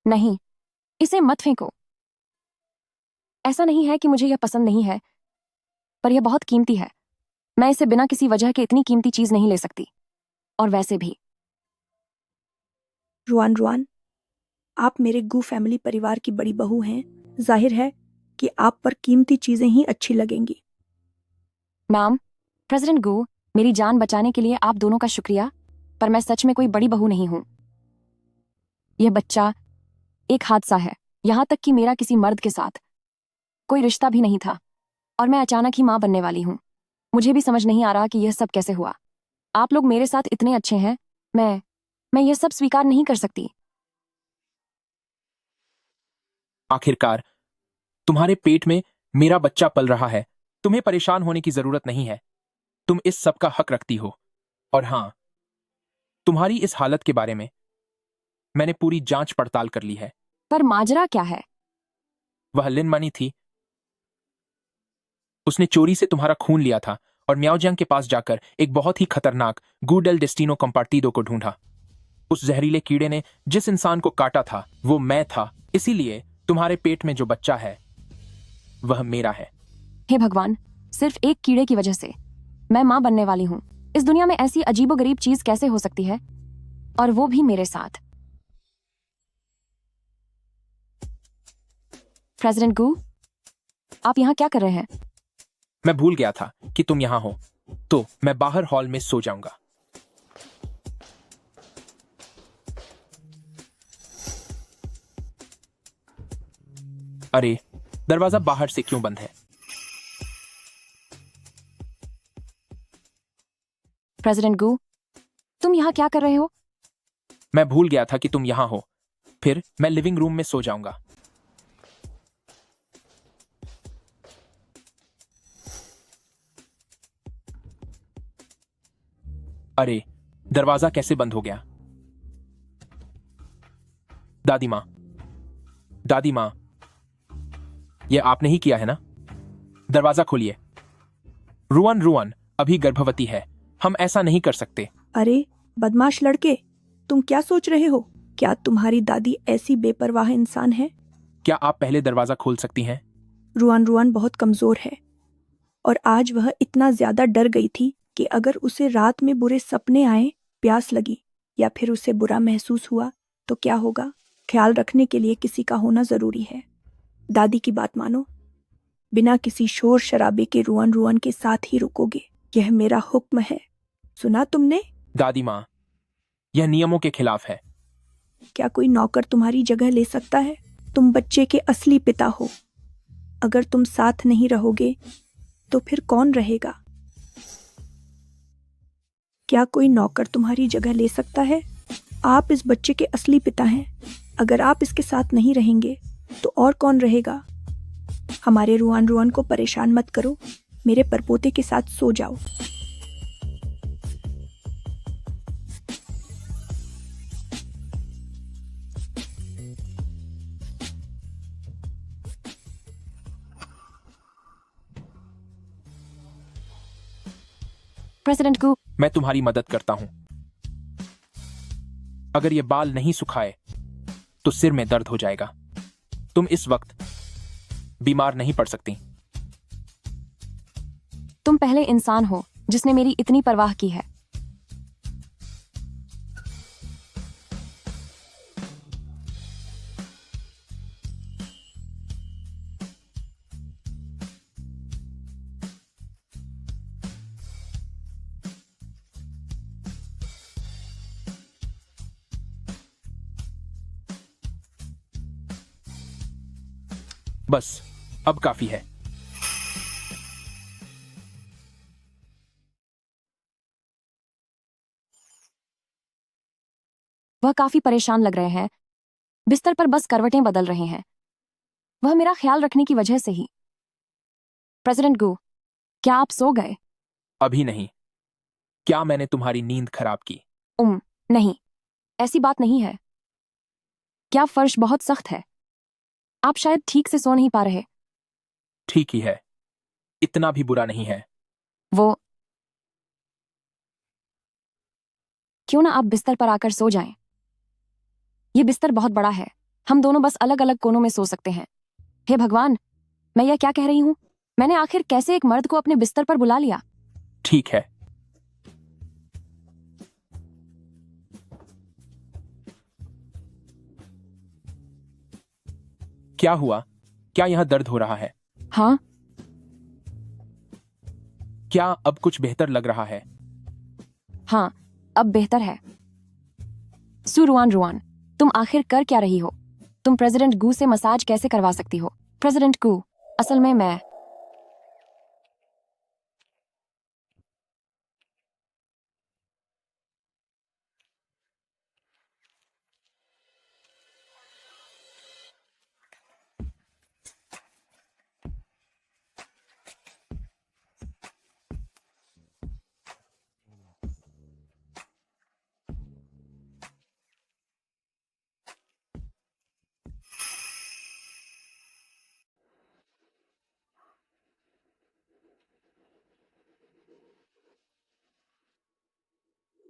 नहीं, इसे मत फेंको। ऐसा नहीं है कि मुझे यह पसंद नहीं है, पर यह बहुत कीमती है। मैं इसे बिना किसी वजह के इतनी कीमती चीज नहीं ले सकती। और वैसे भी रुआन रुआन, आप मेरे गू फैमिली परिवार की बड़ी बहू हैं। जाहिर है कि आप पर कीमती चीजें ही अच्छी लगेंगी। मैम, प्रेसिडेंट गू, मेरी जान बचाने के लिए आप दोनों का शुक्रिया, पर मैं सच में कोई बड़ी बहू नहीं हूं। यह बच्चा एक हादसा है। यहां तक कि मेरा किसी मर्द के साथ कोई रिश्ता भी नहीं था और मैं अचानक ही मां बनने वाली हूं। मुझे भी समझ नहीं आ रहा कि यह सब कैसे हुआ। आप लोग मेरे साथ इतने अच्छे हैं। मैं यह सब स्वीकार नहीं कर सकती। आखिरकार तुम्हारे पेट में मेरा बच्चा पल रहा है। तुम्हें परेशान होने की जरूरत नहीं है। तुम इस सब का हक रखती हो। और हां, तुम्हारी इस हालत के बारे में मैंने पूरी जांच पड़ताल कर ली है। पर माजरा क्या है? वह लिन मनी थी। उसने चोरी से तुम्हारा खून लिया था और म्याओजियांग के पास जाकर एक बहुत ही खतरनाक गूडेल डेस्टिनो कंपार्टिडो को ढूंढा। उस जहरीले कीड़े ने जिस इंसान को काटा था वो मैं था। इसीलिए तुम्हारे पेट में जो बच्चा है वह मेरा है। हे भगवान, सिर्फ एक कीड़े की वजह से मैं मां बनने वाली हूं। इस दुनिया में ऐसी अजीबोगरीब चीज कैसे हो सकती है, और वो भी मेरे साथ। प्रेसिडेंट गू, आप यहाँ क्या कर रहे हैं? मैं भूल गया था कि तुम यहां हो, तो मैं बाहर हॉल में सो जाऊंगा। अरे, दरवाजा बाहर से क्यों बंद है? प्रेसिडेंट गू, तुम यहाँ क्या कर रहे हो? मैं भूल गया था कि तुम यहाँ हो। फिर मैं लिविंग रूम में सो जाऊंगा। अरे, दरवाजा कैसे बंद हो गया? दादी माँ, दादी माँ, यह आपने ही किया है ना? दरवाजा खोलिए। रुआन रुआन अभी गर्भवती है। हम ऐसा नहीं कर सकते। अरे बदमाश लड़के, तुम क्या सोच रहे हो? क्या तुम्हारी दादी ऐसी बेपरवाह इंसान है? क्या आप पहले दरवाजा खोल सकती हैं? रुआन रुआन बहुत कमजोर है और आज वह इतना ज्यादा डर गई थी कि अगर उसे रात में बुरे सपने आए, प्यास लगी या फिर उसे बुरा महसूस हुआ तो क्या होगा? ख्याल रखने के लिए किसी का होना जरूरी है। दादी की बात मानो। बिना किसी शोर शराबे के रुआन रुआन के साथ ही रुकोगे। यह मेरा हुक्म है। सुना तुमने? दादी माँ, यह नियमों के खिलाफ है। क्या कोई नौकर तुम्हारी जगह ले सकता है? तुम बच्चे के असली पिता हो। अगर तुम साथ नहीं रहोगे तो फिर कौन रहेगा? क्या कोई नौकर तुम्हारी जगह ले सकता है? आप इस बच्चे के असली पिता हैं। अगर आप इसके साथ नहीं रहेंगे तो और कौन रहेगा? हमारे रुआन रुआन को परेशान मत करो। मेरे परपोते के साथ सो जाओ। प्रेसिडेंट गू, मैं तुम्हारी मदद करता हूं। अगर ये बाल नहीं सुखाए तो सिर में दर्द हो जाएगा। तुम इस वक्त बीमार नहीं पड़ सकती। तुम पहले इंसान हो जिसने मेरी इतनी परवाह की है। बस, अब काफी है। वह काफी परेशान लग रहे हैं। बिस्तर पर बस करवटें बदल रहे हैं। वह मेरा ख्याल रखने की वजह से ही। प्रेसिडेंट गू, क्या आप सो गए? अभी नहीं। क्या मैंने तुम्हारी नींद खराब की? नहीं, ऐसी बात नहीं है। क्या फर्श बहुत सख्त है? आप शायद ठीक से सो नहीं पा रहे। ठीक ही है, इतना भी बुरा नहीं है। वो क्यों ना आप बिस्तर पर आकर सो जाएं? ये बिस्तर बहुत बड़ा है। हम दोनों बस अलग अलग कोनों में सो सकते हैं। हे भगवान, मैं यह क्या कह रही हूं? मैंने आखिर कैसे एक मर्द को अपने बिस्तर पर बुला लिया? ठीक है। क्या हुआ? क्या यहां दर्द हो रहा है? हाँ, क्या अब कुछ बेहतर लग रहा है? हाँ, अब बेहतर है। रुआन रुआन, तुम आखिर कर क्या रही हो? तुम प्रेसिडेंट गू से मसाज कैसे करवा सकती हो? प्रेसिडेंट गू, असल में मैं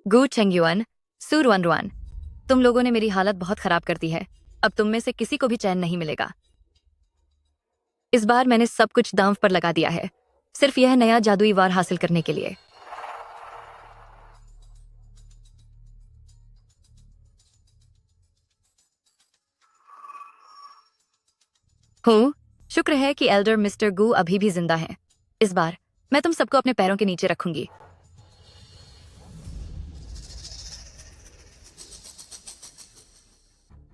गू चेंगयुआन, सू रुआन रुआन, तुम लोगों ने मेरी हालत बहुत खराब कर दी है। अब तुम में से किसी को भी चैन नहीं मिलेगा। इस बार मैंने सब कुछ दांव पर लगा दिया है, सिर्फ यह नया जादुई वार हासिल करने के लिए। हूँ, शुक्र है कि एल्डर मिस्टर गू अभी भी जिंदा हैं। इस बार मैं तुम सबको अपने पैरों के नीचे रखूंगी।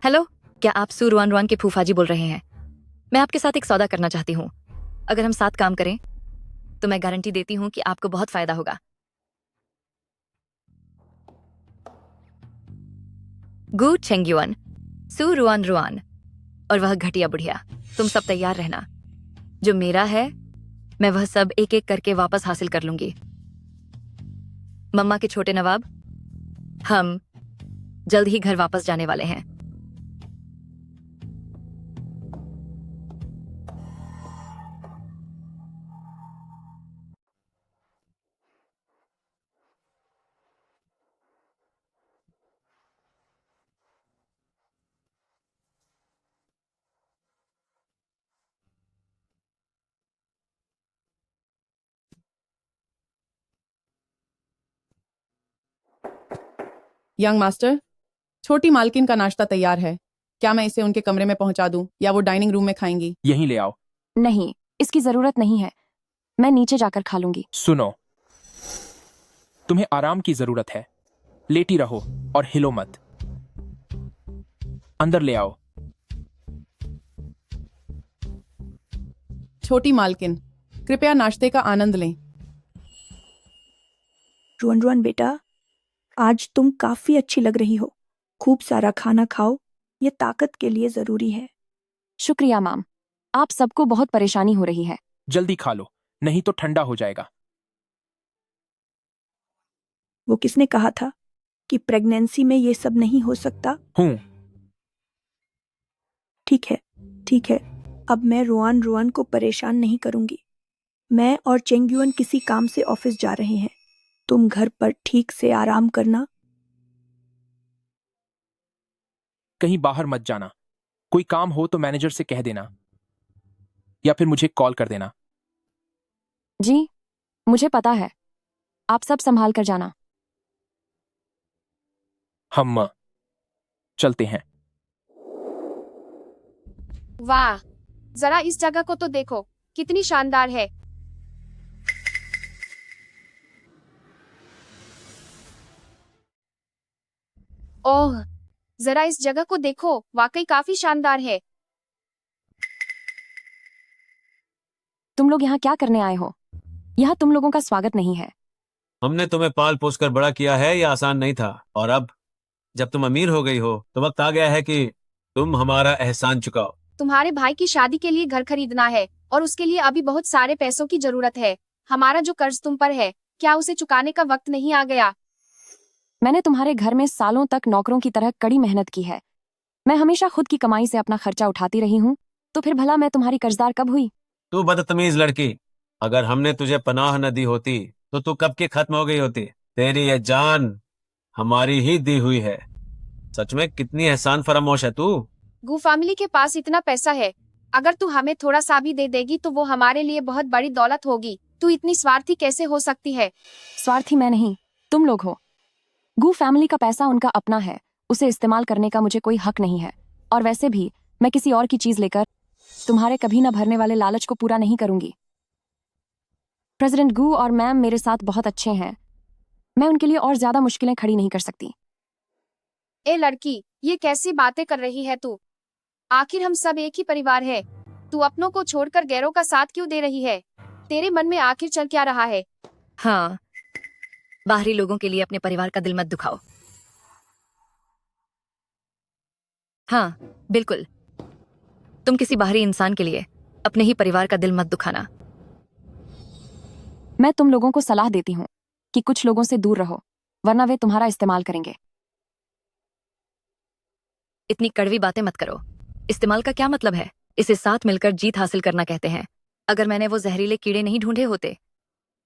हेलो, क्या आप सू रुआन रुआन के फूफाजी बोल रहे हैं? मैं आपके साथ एक सौदा करना चाहती हूँ। अगर हम साथ काम करें तो मैं गारंटी देती हूँ कि आपको बहुत फायदा होगा। गु चेंग्युअन, सु रुआन रुआन और वह घटिया बुढ़िया, तुम सब तैयार रहना। जो मेरा है मैं वह सब एक एक करके वापस हासिल कर लूंगी। मम्मा के छोटे नवाब, हम जल्द ही घर वापस जाने वाले हैं। यंग मास्टर, छोटी मालकिन का नाश्ता तैयार है। क्या मैं इसे उनके कमरे में पहुंचा दूं या वो डाइनिंग रूम में खाएंगी? यहीं ले आओ। नहीं, इसकी जरूरत नहीं है। मैं नीचे जाकर खा लूंगी। सुनो, तुम्हें आराम की जरूरत है। लेटी रहो और हिलो मत। अंदर ले आओ। छोटी मालकिन, कृपया नाश्ते का आनंद लें। रुआन रुआन बेटा, आज तुम काफी अच्छी लग रही हो। खूब सारा खाना खाओ, ये ताकत के लिए जरूरी है। शुक्रिया माम। आप सबको बहुत परेशानी हो रही है। जल्दी खा लो, नहीं तो ठंडा हो जाएगा। वो किसने कहा था कि प्रेगनेंसी में ये सब नहीं हो सकता? हूं। ठीक है, ठीक है। अब मैं रुआन रुआन को परेशान नहीं करूंगी। मैं और चेंग्युअन किसी काम से ऑफिस जा रहे हैं। तुम घर पर ठीक से आराम करना। कहीं बाहर मत जाना। कोई काम हो तो मैनेजर से कह देना या फिर मुझे कॉल कर देना। जी, मुझे पता है। आप सब संभाल कर जाना। हम चलते हैं। वाह, जरा इस जगह को तो देखो, कितनी शानदार है। ओह, जरा इस जगह को देखो, वाकई काफी शानदार है। तुम लोग यहाँ क्या करने आए हो? यहाँ तुम लोगों का स्वागत नहीं है। हमने तुम्हें पाल पोस कर बड़ा किया है, यह आसान नहीं था। और अब जब तुम अमीर हो गई हो तो वक्त आ गया है कि तुम हमारा एहसान चुकाओ। तुम्हारे भाई की शादी के लिए घर खरीदना है और उसके लिए अभी बहुत सारे पैसों की जरूरत है। हमारा जो कर्ज तुम पर है, क्या उसे चुकाने का वक्त नहीं आ गया? मैंने तुम्हारे घर में सालों तक नौकरों की तरह कड़ी मेहनत की है। मैं हमेशा खुद की कमाई से अपना खर्चा उठाती रही हूँ, तो फिर भला मैं तुम्हारी कर्जदार कब हुई? तू बदतमीज लड़की, अगर हमने तुझे पनाह न दी होती तो तू कब की खत्म हो गई होती। तेरी ये जान हमारी ही दी हुई है। सच में कितनी एहसान फरामोश है तू। गू फैमिली के पास इतना पैसा है, अगर तू हमें थोड़ा सा भी दे देगी तो वो हमारे लिए बहुत बड़ी दौलत होगी। तू इतनी स्वार्थी कैसे हो सकती है? स्वार्थी मैं नहीं, तुम लोग हो। गू फैमिली का पैसा उनका अपना है, उसे इस्तेमाल करने का मुझे कोई हक नहीं है। और वैसे भी मैं किसी और की चीज लेकर तुम्हारे कभी न भरने वाले लालच को पूरा नहीं करूंगी। प्रेसिडेंट गू और मैम मेरे साथ बहुत अच्छे हैं। मैं उनके लिए और ज्यादा मुश्किलें खड़ी नहीं कर सकती। ए लड़की, ये कैसी बातें कर रही है तू? आखिर हम सब एक ही परिवार है। तू अपनों को छोड़कर गैरों का साथ क्यों दे रही है? तेरे मन में आखिर चल क्या रहा है? हाँ, बाहरी लोगों के लिए अपने परिवार का दिल मत दुखाओ। हाँ, बिल्कुल। तुम किसी बाहरी इंसान के लिए अपने ही परिवार का दिल मत दुखाना। मैं तुम लोगों को सलाह देती हूँ कि कुछ लोगों से दूर रहो, वरना वे तुम्हारा इस्तेमाल करेंगे। इतनी कड़वी बातें मत करो। इस्तेमाल का क्या मतलब है? इसे साथ मिलकर जीत हासिल करना कहते हैं। अगर मैंने वो जहरीले कीड़े नहीं ढूंढे होते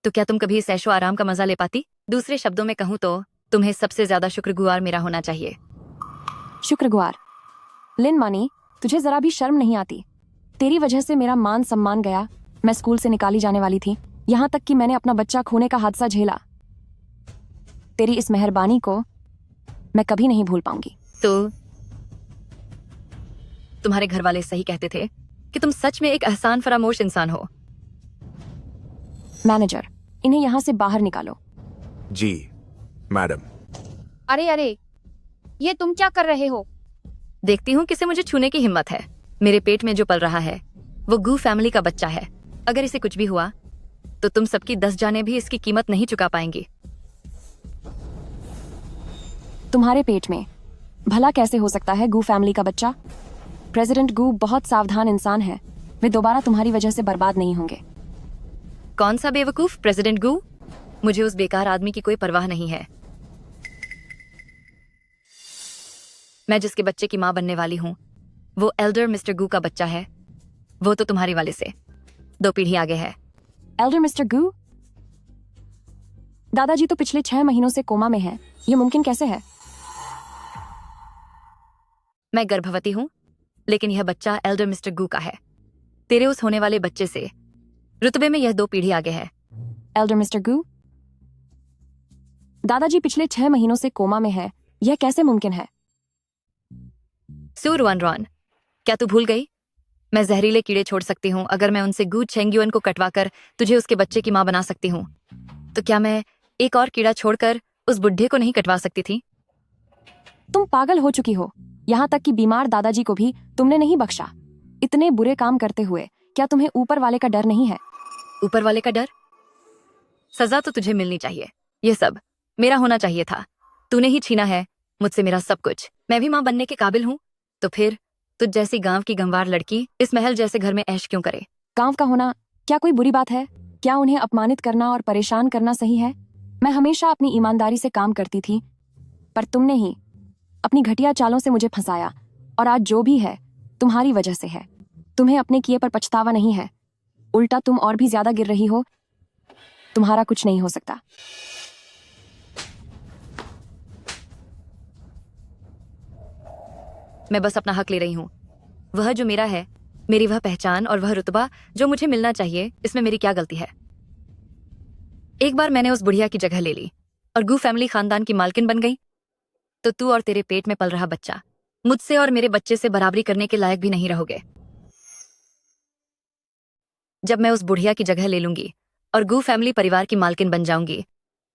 तो क्या तुम कभी इस ऐशो आराम का मजा ले पाती? दूसरे शब्दों में कहूँ तो तुम्हें सबसे ज्यादा शुक्रगुजार मेरा होना चाहिए। शुक्रगुजार? लिन मानी, तुझे जरा भी शर्म नहीं आती? तेरी वजह से मेरा मान सम्मान गया। मैं स्कूल से निकाली जाने वाली थी, यहाँ तक कि मैंने अपना बच्चा खोने का हादसा झेला। तेरी इस मेहरबानी को मैं कभी नहीं भूल पाऊंगी। तो तुम्हारे घर वाले सही कहते थे कि तुम सच में एक एहसान फरामोश इंसान हो। मैनेजर, इन्हें यहाँ से बाहर निकालो। जी मैडम। अरे अरे, ये तुम क्या कर रहे हो? देखती हूँ किसे मुझे छूने की हिम्मत है। मेरे पेट में जो पल रहा है वो गू फैमिली का बच्चा है। अगर इसे कुछ भी हुआ तो तुम सबकी 10 जाने भी इसकी कीमत नहीं चुका पाएंगी। तुम्हारे पेट में भला कैसे हो सकता है गू फैमिली का बच्चा? प्रेसिडेंट गू बहुत सावधान इंसान है, वे दोबारा तुम्हारी वजह से बर्बाद नहीं होंगे। कौन सा बेवकूफ प्रेसिडेंट गू? मुझे उस बेकार आदमी की कोई परवाह नहीं है। मैं जिसके बच्चे की मां बनने वाली हूं वो एल्डर मिस्टर गू का बच्चा है। वो तो तुम्हारे वाले से 2 पीढ़ी आगे है। एल्डर मिस्टर गू? दादाजी तो पिछले 6 महीनों से कोमा में हैं। ये मुमकिन कैसे है? मैं गर्भवती हूं, लेकिन यह बच्चा एल्डर मिस्टर गू का है। तेरे उस होने वाले बच्चे से रुतबे में यह 2 पीढ़ी आगे है। एल्डर मिस्टर गू? दादाजी पिछले 6 महीनों से कोमा में है, यह कैसे मुमकिन है? सू रुआन रुआन, क्या तू भूल गई? मैं जहरीले कीड़े छोड़ सकती हूँ। अगर मैं उनसे गू छेंग्युअन को कटवाकर तुझे उसके बच्चे की मां बना सकती हूँ, तो क्या मैं एक और कीड़ा छोड़कर उस बुढ़े को नहीं कटवा सकती थी? तुम पागल हो चुकी हो। यहाँ तक कि बीमार दादाजी को भी तुमने नहीं बख्शा। इतने बुरे काम करते हुए क्या तुम्हें ऊपर वाले का डर नहीं है? ऊपर वाले का डर? सजा तो तुझे मिलनी चाहिए। ये सब मेरा होना चाहिए था। तूने ही छीना है मुझसे मेरा सब कुछ। मैं भी मां बनने के काबिल हूँ, तो फिर तुझ जैसी गांव की गंवार लड़की इस महल जैसे घर में ऐश क्यों करे? गांव का होना क्या कोई बुरी बात है? क्या उन्हें अपमानित करना और परेशान करना सही है? मैं हमेशा अपनी ईमानदारी से काम करती थी, पर तुमने ही अपनी घटिया चालों से मुझे फंसाया, और आज जो भी है तुम्हारी वजह से है। तुम्हें अपने किए पर पछतावा नहीं है, उल्टा तुम और भी ज्यादा गिर रही हो। तुम्हारा कुछ नहीं हो सकता। मैं बस अपना हक ले रही हूँ। वह जो मेरा है, मेरी वह पहचान और वह रुतबा जो मुझे मिलना चाहिए, इसमें मेरी क्या गलती है? एक बार मैंने उस बुढ़िया की जगह ले ली और गू फैमिली खानदान की मालकिन बन गई, तो तू और तेरे पेट में पल रहा बच्चा मुझसे और मेरे बच्चे से बराबरी करने के लायक भी नहीं रहोगे। जब मैं उस बुढ़िया की जगह ले लूंगी और गू फैमिली परिवार की मालकिन बन जाऊंगी,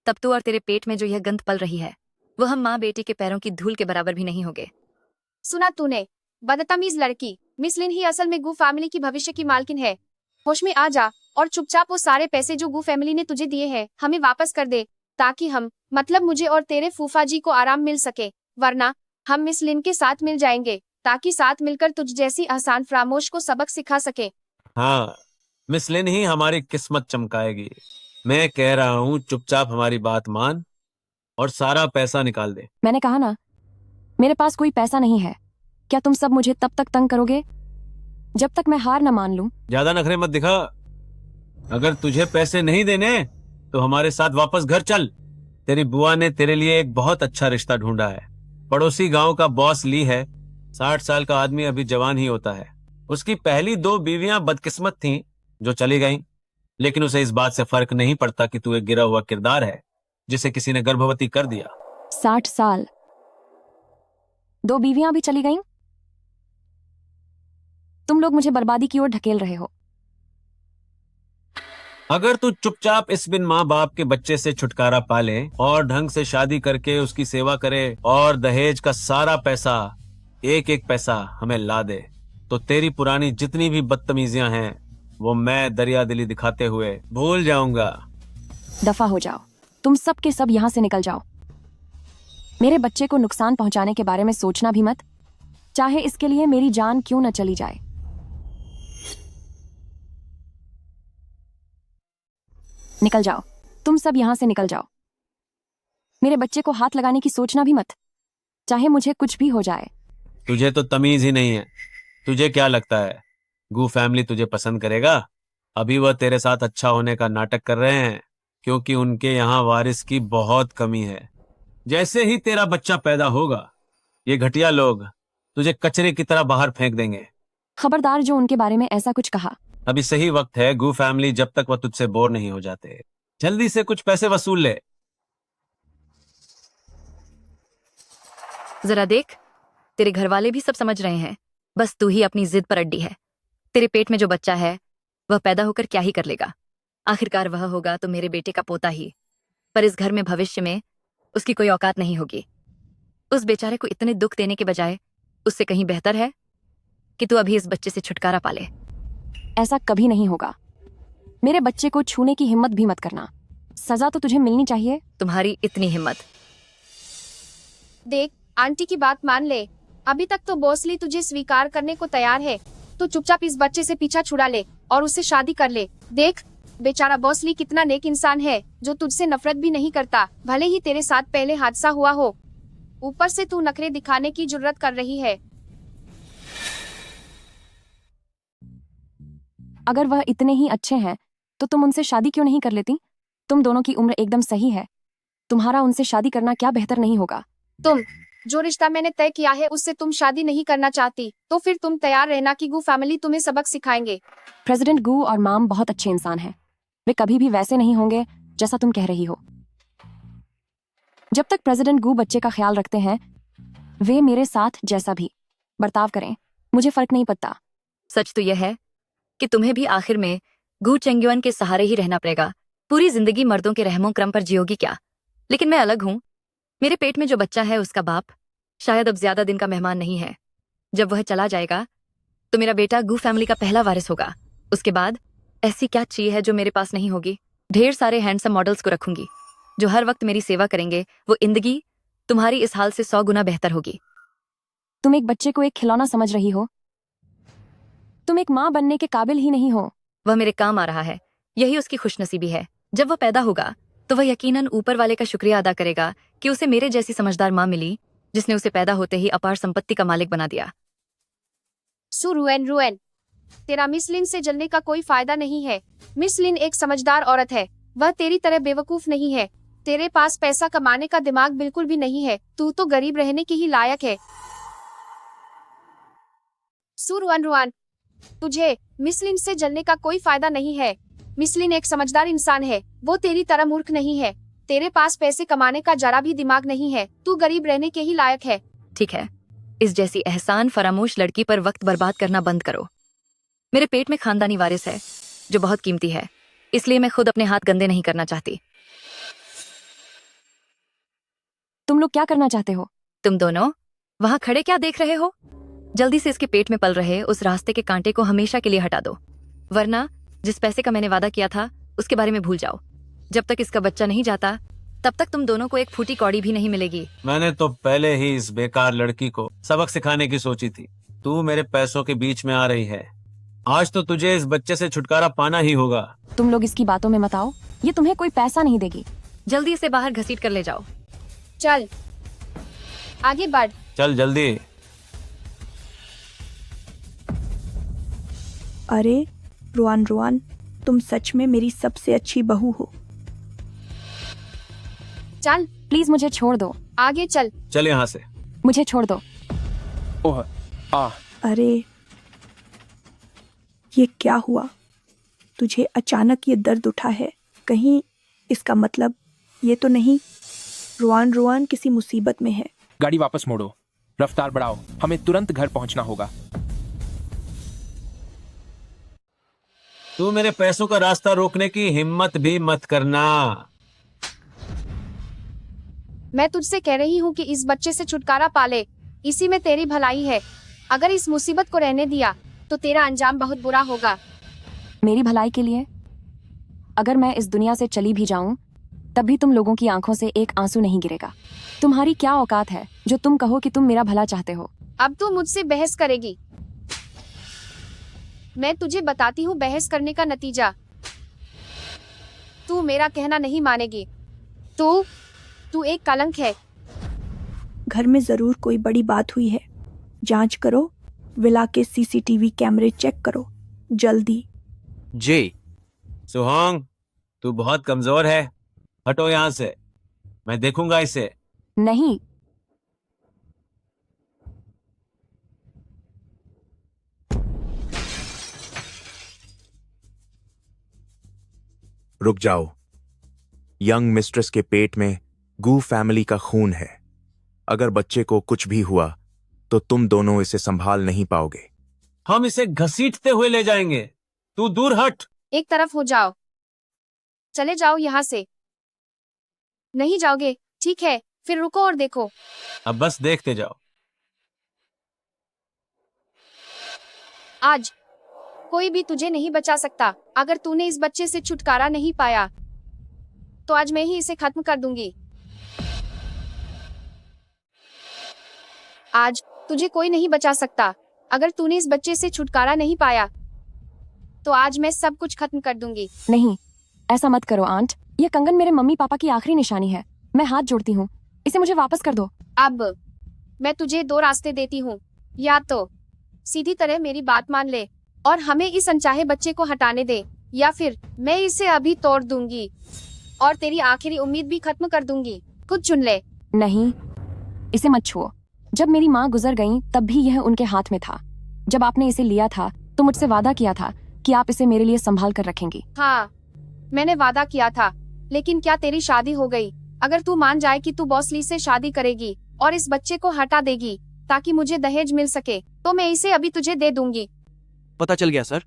तब तू और तेरे पेट में जो यह गंध पल रही है, वो हम माँ बेटी के पैरों की धूल के बराबर भी नहीं होगे। सुना तूने, बदतमीज लड़की। मिस लिन ही असल में गू फैमिली की भविष्य की मालकिन है। होश में आ जा और चुपचाप वो सारे पैसे जो गू फैमिली ने तुझे दिए हैं हमें वापस कर दे, ताकि हम, मतलब मुझे और तेरे फूफा जी को आराम मिल सके। वरना हम मिस लिन के साथ मिल जाएंगे, ताकि साथ मिलकर तुझ जैसी आसान फरामोश को सबक सिखा सके। हाँ, मिस लिन ही हमारी किस्मत चमकाएगी। मैं कह रहा हूँ चुपचाप हमारी बात मान और सारा पैसा निकाल दे। मैंने कहा ना, मेरे पास कोई पैसा नहीं है। क्या तुम सब मुझे तब तक तंग करोगे जब तक मैं हार न मान लूं? ज्यादा नखरे मत दिखा। अगर तुझे पैसे नहीं देने तो हमारे साथ वापस घर चल। तेरी बुआ ने तेरे लिए एक बहुत अच्छा रिश्ता ढूंढा है। पड़ोसी गांव का बॉस ली है। 60 साल का आदमी अभी जवान ही होता है। उसकी पहली 2 बीवियां बदकिस्मत थीं जो चली गईं, लेकिन उसे इस बात से फर्क नहीं पड़ता कि तू एक गिरा हुआ किरदार है जिसे किसी ने गर्भवती कर दिया। 60 साल, 2 बीवियां भी चली गईं? तुम लोग मुझे बर्बादी की ओर ढकेल रहे हो। अगर तू चुपचाप इस बिन माँ बाप के बच्चे से छुटकारा पाले और ढंग से शादी करके उसकी सेवा करे और दहेज का सारा पैसा, एक एक पैसा हमें ला दे, तो तेरी पुरानी जितनी भी बदतमीजियां हैं वो मैं दरिया दिली दिखाते हुए भूल जाऊंगा। दफा हो जाओ, तुम सब के सब यहां से निकल जाओ। मेरे बच्चे को नुकसान पहुंचाने के बारे में सोचना भी मत, चाहे इसके लिए मेरी जान क्यों न चली जाए। निकल जाओ, तुम सब यहां से निकल जाओ। मेरे बच्चे को हाथ लगाने की सोचना भी मत, चाहे मुझे कुछ भी हो जाए। तुझे तो तमीज ही नहीं है। तुझे क्या लगता है गू फैमिली तुझे पसंद करेगा? अभी वह तेरे साथ अच्छा होने का नाटक कर रहे हैं, क्योंकि उनके यहाँ वारिस की बहुत कमी है। जैसे ही तेरा बच्चा पैदा होगा, ये घटिया लोग तुझे कचरे की तरह बाहर फेंक देंगे। खबरदार जो उनके बारे में ऐसा कुछ कहा। अभी सही वक्त है गू फैमिली, जब तक वह तुझसे बोर नहीं हो जाते। जल्दी से कुछ पैसे वसूल ले। जरा देख, तेरे घर वाले भी सब समझ रहे हैं, बस तू ही अपनी जिद पर अड्डी है। तेरे पेट में जो बच्चा है वह पैदा होकर क्या ही कर लेगा? आखिरकार वह होगा तो मेरे बेटे का पोता ही, पर इस घर में भविष्य में उसकी कोई औकात नहीं होगी। उस बेचारे को इतने दुख देने के बजाय उससे कहीं बेहतर है कि तू अभी इस बच्चे से छुटकारा पा ले। ऐसा कभी नहीं होगा। मेरे बच्चे को छूने की हिम्मत भी मत करना। सजा तो तुझे मिलनी चाहिए। तुम्हारी इतनी हिम्मत। देख, आंटी की बात मान ले। अभी तक तो बॉसली तुझे स्वीकार करने को तैयार है। तू चुपचाप इस बच्चे से पीछा छुड़ा ले और उससे शादी कर ले। देख, बेचारा बॉसली कितना नेक इंसान है जो तुझसे नफरत भी नहीं करता, भले ही तेरे साथ पहले हादसा हुआ हो। ऊपर से तू नखरे दिखाने की जुर्रत कर रही है। अगर वह इतने ही अच्छे हैं तो तुम उनसे शादी क्यों नहीं कर लेती? तुम दोनों की उम्र एकदम सही है। तुम्हारा उनसे शादी करना क्या बेहतर नहीं होगा? तुम जो रिश्ता मैंने तय किया है उससे तुम शादी नहीं करना चाहती तो फिर तुम तैयार रहना कि गू फैमिली तुम्हें सबक सिखाएंगे। प्रेसिडेंट गू और माम बहुत अच्छे इंसान हैं। वे कभी भी वैसे नहीं होंगे जैसा तुम कह रही हो। जब तक प्रेसिडेंट गू बच्चे का ख्याल रखते हैं, वे मेरे साथ जैसा भी बर्ताव करें, मुझे फर्क नहीं पड़ता। सच तो यह है कि तुम्हें भी आखिर में गू चेंग्युआन के सहारे ही रहना पड़ेगा। पूरी जिंदगी मर्दों के रहमो क्रम पर जियोगी क्या? लेकिन मैं अलग हूँ। मेरे पेट में जो बच्चा है उसका बाप शायद अब ज्यादा दिन का मेहमान नहीं है। जब वह चला जाएगा तो मेरा बेटा गू फैमिली का पहला वारिस होगा। उसके बाद ऐसी क्या चीज है जो मेरे पास नहीं होगी? ढेर सारे हैंडसम मॉडल्स को रखूंगी जो हर वक्त मेरी सेवा करेंगे। वो जिंदगी तुम्हारी इस हाल से 100 गुना बेहतर होगी। तुम एक बच्चे को एक खिलौना समझ रही हो। तुम एक माँ बनने के काबिल ही नहीं हो। वह मेरे काम आ रहा है, यही उसकी खुशनसीबी है। जब वह पैदा होगा तो वह यकीनन ऊपर वाले का शुक्रिया अदा करेगा कि उसे मेरे जैसी समझदार माँ मिली जिसने उसे पैदा होते ही अपार संपत्ति का मालिक बना दिया। रुएन, तेरा मिस लिन से जलने का कोई फायदा नहीं है। मिस लिन एक समझदार औरत है, वह तेरी तरह बेवकूफ नहीं है। तेरे पास पैसा कमाने का दिमाग बिल्कुल भी नहीं है। तू तो गरीब रहने की ही लायक है। रुआन, तुझे मिस लिन से जलने का कोई फायदा नहीं है। मिस लिन एक समझदार इंसान है, वो तेरी तरह मूर्ख नहीं है। तेरे पास पैसे कमाने का जरा भी दिमाग नहीं है। तू गरीब रहने के ही लायक है। ठीक है, इस जैसी एहसान फरामोश लड़की पर वक्त बर्बाद करना बंद करो। मेरे पेट में खानदानी वारिस है जो बहुत कीमती है, इसलिए मैं खुद अपने हाथ गंदे नहीं करना चाहती। तुम लोग क्या करना चाहते हो? तुम दोनों वहां खड़े क्या देख रहे हो? जल्दी से इसके पेट में पल रहे उस रास्ते के कांटे को हमेशा के लिए हटा दो, वरना जिस पैसे का मैंने वादा किया था उसके बारे में भूल जाओ। जब तक इसका बच्चा नहीं जाता तब तक तुम दोनों को एक फूटी कौड़ी भी नहीं मिलेगी। मैंने तो पहले ही इस बेकार लड़की को सबक सिखाने की सोची थी। तू मेरे पैसों के बीच में आ रही है। आज तो तुझे इस बच्चे से छुटकारा पाना ही होगा। तुम लोग इसकी बातों में मत आओ, ये तुम्हें कोई पैसा नहीं देगी। जल्दी इसे बाहर घसीट कर ले जाओ। चल आगे बढ़। चल जल्दी। अरे रुआन, तुम सच में मेरी सबसे अच्छी बहू हो। चल प्लीज मुझे छोड़ दो। आगे चल। चल यहाँ से। मुझे छोड़ दो। ओह आ अरे ये क्या हुआ? तुझे अचानक ये दर्द उठा है? कहीं इसका मतलब ये तो नहीं रुआन किसी मुसीबत में है? गाड़ी वापस मोड़ो, रफ्तार बढ़ाओ, हमें तुरंत घर पहुंचना होगा। तू मेरे पैसों का रास्ता रोकने की हिम्मत भी मत करना। मैं तुझसे कह रही हूँ कि इस बच्चे से छुटकारा पाले, इसी में तेरी भलाई है। अगर इस मुसीबत को रहने दिया तो तेरा अंजाम बहुत बुरा होगा। मेरी भलाई के लिए? अगर मैं इस दुनिया से चली भी जाऊं तब भी तुम लोगों की आंखों से एक आंसू नहीं गिरेगा। तुम्हारी क्या औकात है जो तुम कहो कि तुम मेरा भला चाहते हो? अब तू मुझसे बहस करेगी? मैं तुझे बताती हूँ बहस करने का नतीजा। तू मेरा कहना नहीं मानेगी। तू एक कलंक है। घर में जरूर कोई बड़ी बात हुई है। जांच करो, विला के सीसीटीवी कैमरे चेक करो जल्दी। जे सुहांग, तू बहुत कमजोर है। हटो यहाँ से, मैं देखूंगा इसे। नहीं, रुक जाओ। यंग मिस्ट्रेस के पेट में गू फैमिली का खून है। अगर बच्चे को कुछ भी हुआ तो तुम दोनों इसे संभाल नहीं पाओगे। हम इसे घसीटते हुए ले जाएंगे। तू दूर हट। एक तरफ हो जाओ। चले जाओ यहाँ से। नहीं जाओगे? ठीक है, फिर रुको और देखो। अब बस देखते जाओ। कोई भी तुझे नहीं बचा सकता। अगर तूने इस बच्चे से छुटकारा नहीं पाया तो आज मैं ही इसे खत्म कर दूंगी। आज तुझे कोई नहीं बचा सकता। अगर तूने इस बच्चे से छुटकारा नहीं पाया तो आज मैं सब कुछ खत्म कर दूंगी। नहीं, ऐसा मत करो आंट। यह कंगन मेरे मम्मी पापा की आखिरी निशानी है। मैं हाथ जोड़ती हूँ, इसे मुझे वापस कर दो। अब मैं तुझे 2 रास्ते देती हूँ। या तो सीधी तरह मेरी बात मान ले और हमें इस अनचाहे बच्चे को हटाने दे, या फिर मैं इसे अभी तोड़ दूंगी और तेरी आखिरी उम्मीद भी खत्म कर दूंगी। खुद चुन ले। नहीं, इसे मत छुओ। जब मेरी माँ गुजर गई तब भी यह उनके हाथ में था। जब आपने इसे लिया था तो मुझसे वादा किया था कि आप इसे मेरे लिए संभाल कर रखेंगी। हाँ, मैंने वादा किया था, लेकिन क्या तेरी शादी हो गई? अगर तू मान जाए कि तू बॉस ली से शादी करेगी और इस बच्चे को हटा देगी ताकि मुझे दहेज मिल सके, तो मैं इसे अभी तुझे दे दूंगी। पता चल गया सर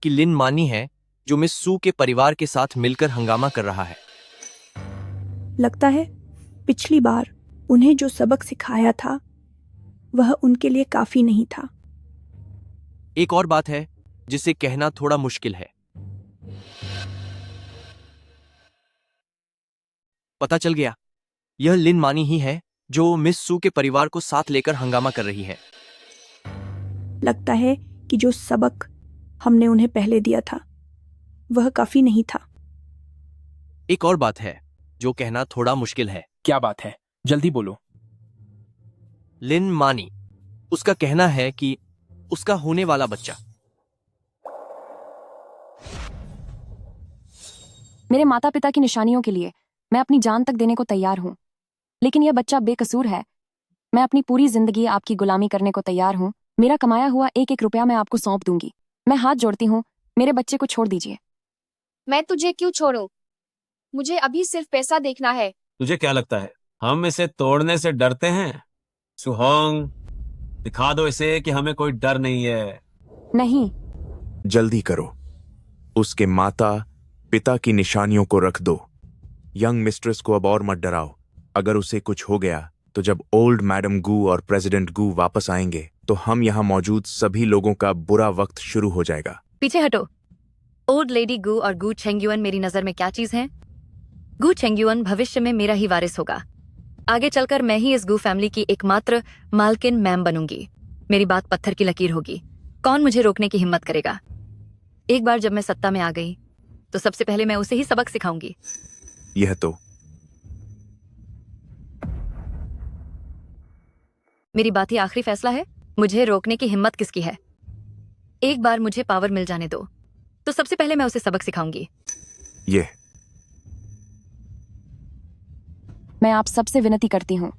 कि लिन मानी है जो मिस सू के परिवार के साथ मिलकर हंगामा कर रहा है। लगता है पिछली बार उन्हें जो सबक सिखाया था वह उनके लिए काफी नहीं था। एक और बात है जिसे कहना थोड़ा मुश्किल है। पता चल गया, यह लिन मानी ही है जो मिस सू के परिवार को साथ लेकर हंगामा कर रही है। लगता है कि जो सबक हमने उन्हें पहले दिया था वह काफी नहीं था। एक और बात है जो कहना थोड़ा मुश्किल है। क्या बात है? जल्दी बोलो। लिन मानी, उसका कहना है कि उसका होने वाला बच्चा मेरे माता पिता की निशानियों के लिए मैं अपनी जान तक देने को तैयार हूँ, लेकिन यह बच्चा बेकसूर है। मैं अपनी पूरी जिंदगी आपकी गुलामी करने को तैयार हूँ। मेरा कमाया हुआ 1-1 रुपया मैं आपको सौंप दूंगी। मैं हाथ जोड़ती हूँ, मेरे बच्चे को छोड़ दीजिए। मैं तुझे क्यों छोड़ूं? मुझे अभी सिर्फ पैसा देखना है। तुझे क्या लगता है हम इसे तोड़ने से डरते हैं? सुहोंग, दिखा दो इसे कि हमें कोई डर नहीं है। नहीं, जल्दी करो, उसके माता पिता की निशानियों को रख दो। यंग मिस्ट्रेस को अब और मत डराओ। अगर उसे कुछ हो गया तो जब ओल्ड मैडम गू और प्रेसिडेंट गू वापस आएंगे तो हम यहाँ मौजूद सभी लोगों का बुरा वक्त शुरू हो जाएगा। पीछे हटो। ओल्ड लेडी गू और गू चेंगयुअन मेरी नजर में क्या चीज है? गू चेंगयुअन भविष्य में मेरा ही वारिस होगा। आगे चलकर मैं ही इस गू फैमिली की एकमात्र मालकिन मैम बनूंगी। मेरी बात पत्थर की लकीर होगी। कौन मुझे रोकने की हिम्मत करेगा? एक बार जब मैं सत्ता में आ गई तो सबसे पहले मैं उसे ही सबक सिखाऊंगी। यह तो मेरी बात ही आखिरी फैसला है। मुझे रोकने की हिम्मत किसकी है? एक बार मुझे पावर मिल जाने दो तो सबसे पहले मैं उसे सबक सिखाऊंगी। ये मैं आप सबसे विनती करती हूँ,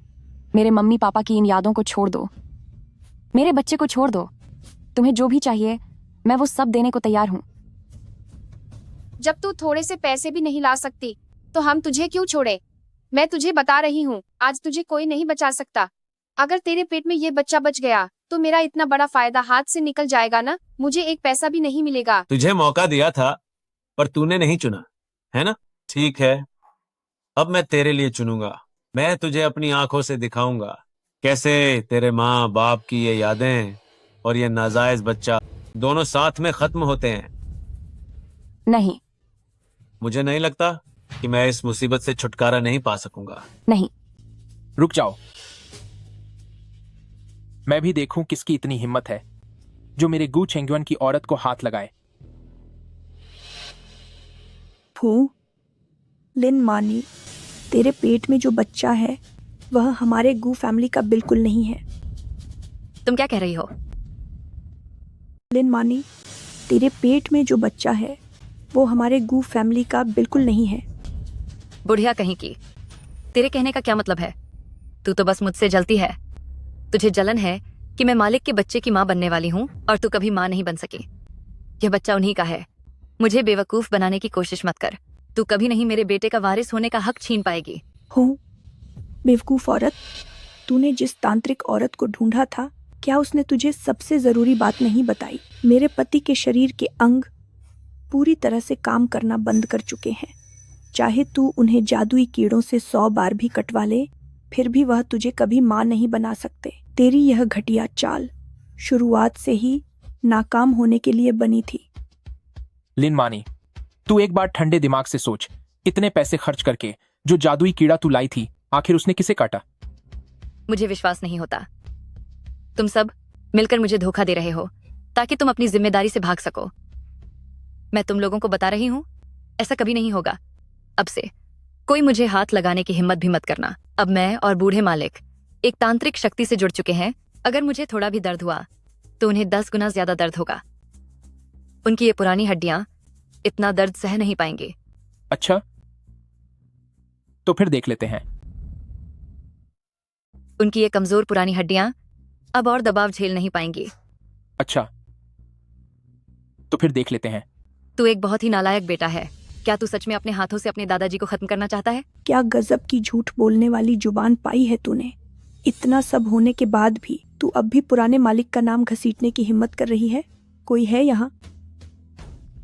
मेरे मम्मी पापा की इन यादों को छोड़ दो। मेरे बच्चे को छोड़ दो। तुम्हें जो भी चाहिए मैं वो सब देने को तैयार हूँ। जब तू थोड़े से पैसे भी नहीं ला सकती तो हम तुझे क्यों छोड़े? मैं तुझे बता रही हूँ, आज तुझे कोई नहीं बचा सकता। अगर तेरे पेट में ये बच्चा बच गया तो मेरा इतना बड़ा फायदा हाथ से निकल जाएगा ना, मुझे एक पैसा भी नहीं मिलेगा। तुझे मौका दिया था पर तूने नहीं चुना, है ना? ठीक है, अब मैं तेरे लिए चुनूंगा। मैं तुझे अपनी आंखों से दिखाऊंगा कैसे तेरे माँ बाप की ये यादें और ये नाजायज बच्चा दोनों साथ में खत्म होते हैं। नहीं, मुझे नहीं लगता कि मैं इस मुसीबत से छुटकारा नहीं पा सकूंगा। नहीं। रुक जाओ, मैं भी देखूं किसकी इतनी हिम्मत है जो मेरे गू चेंगयुअन की औरत को हाथ लगाए। फू, लिन मानी, तेरे पेट में जो बच्चा है वह हमारे गू फैमिली का बिल्कुल नहीं है। तुम क्या कह रही हो? लिन मानी, तेरे पेट में जो बच्चा है वो हमारे गू फैमिली का बिल्कुल नहीं है। बुढ़िया कहीं की, तेरे कहने का क्या मतलब है? तू तो बस मुझसे जलती है। तुझे जलन है कि मैं मालिक के बच्चे की माँ बनने वाली हूँ और तू कभी माँ नहीं बन सकी। यह बच्चा उन्हीं का है। मुझे बेवकूफ बनाने की कोशिश मत कर। तू कभी नहीं मेरे बेटे का वारिस होने का हक छीन पाएगी। हूँ बेवकूफ औरत, तूने जिस तांत्रिक औरत को ढूंढा था क्या उसने तुझे सबसे जरूरी बात नहीं बताई? मेरे पति के शरीर के अंग पूरी तरह से काम करना बंद कर चुके हैं। चाहे तू उन्हें जादुई कीड़ों से 100 बार भी कटवा ले, फिर भी वह तुझे कभी माँ नहीं बना सकते। तेरी यह घटिया चाल शुरुआत से ही नाकाम होने के लिए बनी थी। लिन मानी, तू एक बार ठंडे दिमाग से सोच, इतने पैसे खर्च करके जो जादुई कीड़ा तू लाई थी, आखिर उसने किसे काटा? मुझे विश्वास नहीं होता। तुम सब मिलकर मुझे धोखा दे रहे हो ताकि तुम अपनी जिम्मेदारी से भाग सको। मैं तुम लोगों को बता रही हूं, ऐसा कभी नहीं होगा। अब से कोई मुझे हाथ लगाने की हिम्मत भी मत करना। अब मैं और बूढ़े मालिक एक तांत्रिक शक्ति से जुड़ चुके हैं। अगर मुझे थोड़ा भी दर्द हुआ तो उन्हें 10 गुना ज्यादा दर्द होगा। उनकी ये पुरानी हड्डियां इतना दर्द सह नहीं पाएंगी। अच्छा, तो फिर देख लेते हैं। उनकी ये कमजोर पुरानी हड्डियां अब और दबाव झेल नहीं पाएंगी। अच्छा, तो फिर देख लेते हैं। तू एक बहुत ही नालायक बेटा है। क्या तू सच में अपने हाथों से अपने दादाजी को खत्म करना चाहता है? क्या गजब की झूठ बोलने वाली जुबान पाई है तूने। इतना सब होने के बाद भी तू अब भी पुराने मालिक का नाम घसीटने की हिम्मत कर रही है? कोई है यहाँ?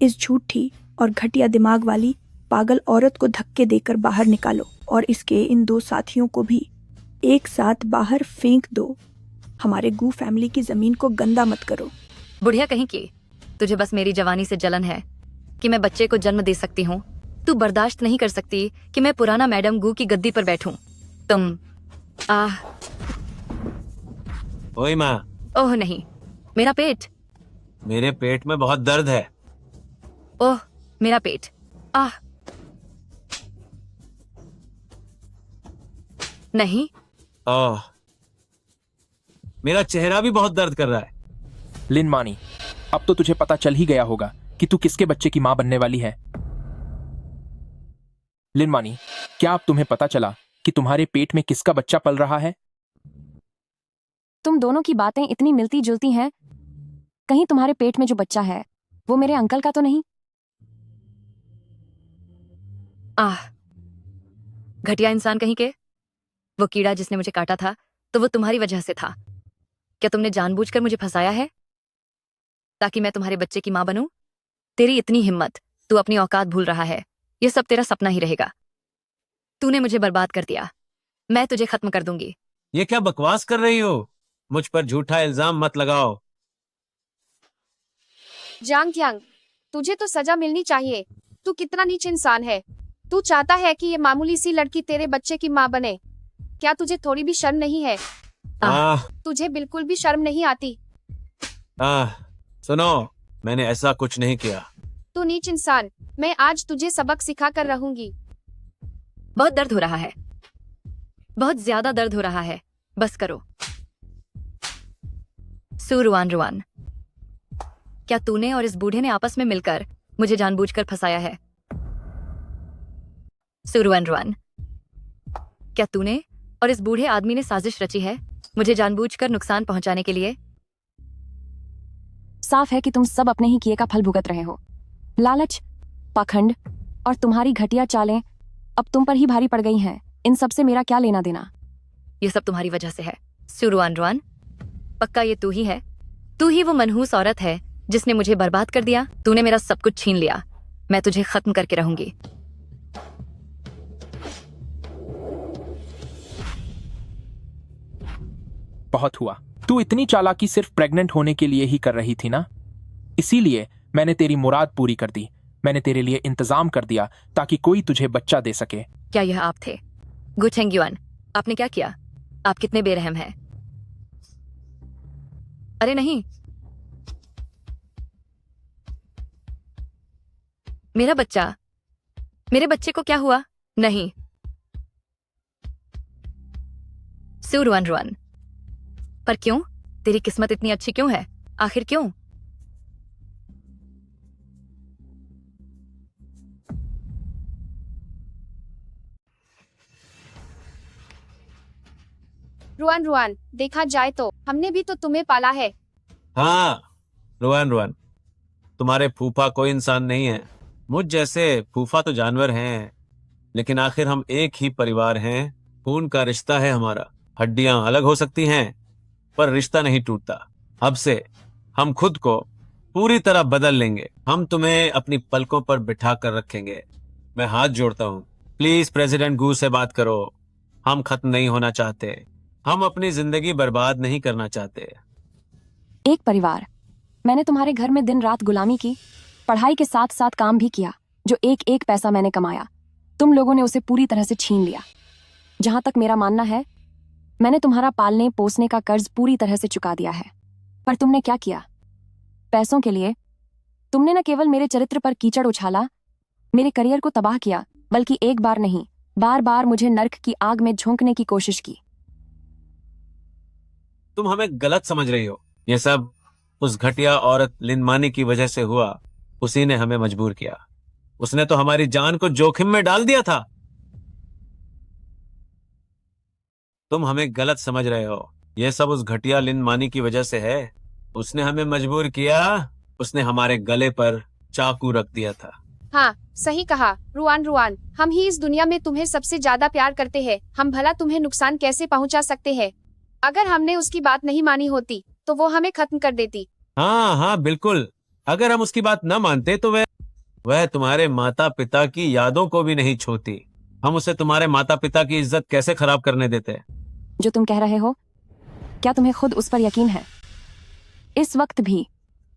इस झूठी और घटिया दिमाग वाली पागल औरत को धक्के देकर बाहर निकालो और इसके इन 2 साथियों को भी एक साथ बाहर फेंक दो। हमारे गू फैमिली की जमीन को गंदा मत करो। बुढ़िया कहीं की, तुझे बस मेरी जवानी से जलन है कि मैं बच्चे को जन्म दे सकती हूँ। तू बर्दाश्त नहीं कर सकती कि मैं पुराना मैडम गू की गद्दी पर बैठूं। तुम ओए माँ, ओह नहीं, मेरा पेट। मेरे पेट में बहुत दर्द है। ओह मेरा पेट। आह नहीं, ओह, मेरा चेहरा भी बहुत दर्द कर रहा है। लिन मानी, अब तो तुझे पता चल ही गया होगा कि तू किसके बच्चे की मां बनने वाली है। लिन मानी, क्या अब तुम्हें पता चला कि तुम्हारे पेट में किसका बच्चा पल रहा है? तुम दोनों की बातें इतनी मिलती जुलती हैं। कहीं तुम्हारे पेट में जो बच्चा है वो मेरे अंकल का तो नहीं? आह, घटिया इंसान कहीं के। वो कीड़ा जिसने मुझे काटा था तो वो तुम्हारी वजह से था। क्या तुमने जानबूझकर मुझे फंसाया है ताकि मैं तुम्हारे बच्चे की मां बनूं? तेरी इतनी हिम्मत, तू अपनी औकात भूल रहा है। ये सब तेरा सपना ही रहेगा। तूने मुझे बर्बाद कर दिया। मैं तुझे खत्म कर दूंगी। ये क्या बकवास कर रही हो? मुझ पर झूठा इल्जाम मत लगाओ। जांग यांग, तुझे तो सजा मिलनी चाहिए। तू कितना नीच इंसान है। तू चाहता है कि ये मामूली सी लड़की तेरे बच्चे की मां बने। क्या तुझे थोड़ी भी शर्म नहीं है? तुझे बिल्कुल भी शर्म नहीं आती। सुनो, मैंने ऐसा कुछ नहीं किया। तू नीच इंसान, मैं आज तुझे सबक सिखा कर रहूंगी। बहुत दर्द हो रहा है, बहुत ज्यादा दर्द हो रहा है। बस करो। सुरुआन रुआन, क्या तूने और इस बूढ़े ने आपस में मिलकर मुझे जानबूझकर फंसाया है? सुरुआन रुआन, क्या तूने और इस बूढ़े आदमी ने साजिश रची है मुझे जानबूझकर नुकसान पहुंचाने के लिए? साफ है कि तुम सब अपने ही किए का फल भुगत रहे हो। लालच, पाखंड और तुम्हारी घटिया चालें अब तुम पर ही भारी पड़ गई हैं। इन सब से मेरा क्या लेना देना? ये सब तुम्हारी वजह से है। सुरुआन रुआन, पक्का ये तू ही है? तू ही वो मनहूस औरत है जिसने मुझे बर्बाद कर दिया। तूने मेरा सब कुछ छीन लिया। मैं तुझे खत्म करके रहूंगी। बहुत हुआ। तू इतनी चालाकी सिर्फ प्रेग्नेंट होने के लिए ही कर रही थी ना? इसीलिए मैंने तेरी मुराद पूरी कर दी। मैंने तेरे लिए इंतजाम कर दिया ताकि कोई तुझे बच्चा दे सके। क्या यह आप थे? गु छेंग्युआन, आपने क्या किया? आप कितने बेरहम हैं। अरे नहीं, मेरा बच्चा, मेरे बच्चे को क्या हुआ? नहीं। सुरुआन रुआन, पर क्यों? तेरी किस्मत इतनी अच्छी क्यों है? आखिर क्यों? रुआन रुआन, देखा जाए तो हमने भी तो तुम्हें पाला है। हाँ रुआन रुआन, तुम्हारे फूफा कोई इंसान नहीं है। मुझ जैसे फूफा तो जानवर हैं, लेकिन आखिर हम एक ही परिवार हैं। खून का रिश्ता है हमारा। हड्डियां अलग हो सकती हैं पर रिश्ता नहीं टूटता। अब से हम खुद को पूरी तरह बदल लेंगे। हम तुम्हें अपनी पलकों पर बिठा कर रखेंगे। मैं हाथ जोड़ता हूँ, प्लीज प्रेसिडेंट गू से बात करो। हम खत्म नहीं होना चाहते। हम अपनी जिंदगी बर्बाद नहीं करना चाहते। एक परिवार, मैंने तुम्हारे घर में दिन रात गुलामी की, पढ़ाई के साथ साथ काम भी किया। जो एक एक पैसा मैंने कमाया, तुम लोगों ने उसे पूरी तरह से छीन लिया। जहां तक मेरा मानना है, मैंने तुम्हारा पालने पोसने का कर्ज पूरी तरह से चुका दिया है। पर तुमने क्या किया? पैसों के लिए तुमने न केवल मेरे चरित्र पर कीचड़ उछाला, मेरे करियर को तबाह किया, बल्कि एक बार नहीं, बार बार मुझे नर्क की आग में झोंकने की कोशिश की। तुम हमें गलत समझ रही हो। ये सब उस घटिया औरत लिनमानी की वजह से हुआ। उसी ने हमें मजबूर किया। उसने तो हमारी जान को जोखिम में डाल दिया था। तुम हमें गलत समझ रहे हो। यह सब उस घटिया लिनमानी की वजह से है। उसने हमें मजबूर किया। उसने हमारे गले पर चाकू रख दिया था। हाँ, सही कहा रुआन। हम ही इस दुनिया में तुम्हें सबसे ज्यादा प्यार करते हैं। हम भला तुम्हें नुकसान कैसे पहुंचा सकते हैं? अगर हमने उसकी बात नहीं मानी होती तो वो हमें खत्म कर देती। हाँ हाँ बिल्कुल। अगर हम उसकी बात न मानते तो वह तुम्हारे माता पिता की यादों को भी नहीं छोती। हम उसे तुम्हारे माता पिता की इज्जत कैसे खराब करने देते? जो तुम कह रहे हो, क्या तुम्हें खुद उस पर यकीन है? इस वक्त भी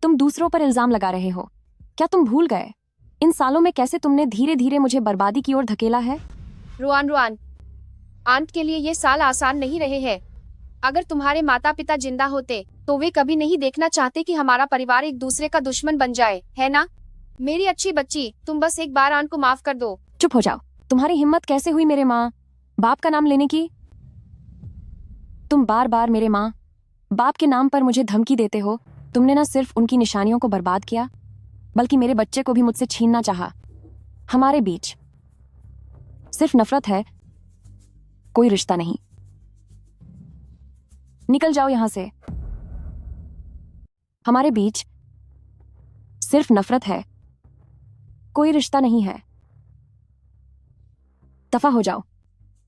तुम दूसरों पर इल्जाम लगा रहे हो। क्या तुम भूल गए इन सालों में कैसे तुमने धीरे धीरे मुझे बर्बादी की ओर धकेला है? रुआन, आंट के लिए ये साल आसान नहीं रहे हैं। अगर तुम्हारे माता पिता जिंदा होते तो वे कभी नहीं देखना चाहते कि हमारा परिवार एक दूसरे का दुश्मन बन जाए, है ना? मेरी अच्छी बच्ची, तुम बस एक बार आंट को माफ कर दो। चुप हो जाओ। तुम्हारी हिम्मत कैसे हुई मेरे माँ बाप का नाम लेने की? तुम बार बार मेरे माँ बाप के नाम पर मुझे धमकी देते हो। तुमने न सिर्फ उनकी निशानियों को बर्बाद किया, बल्कि मेरे बच्चे को भी मुझसे छीनना चाहा। हमारे बीच सिर्फ नफरत है, कोई रिश्ता नहीं। निकल जाओ यहां से। हमारे बीच सिर्फ नफरत है, कोई रिश्ता नहीं है। दफा हो जाओ।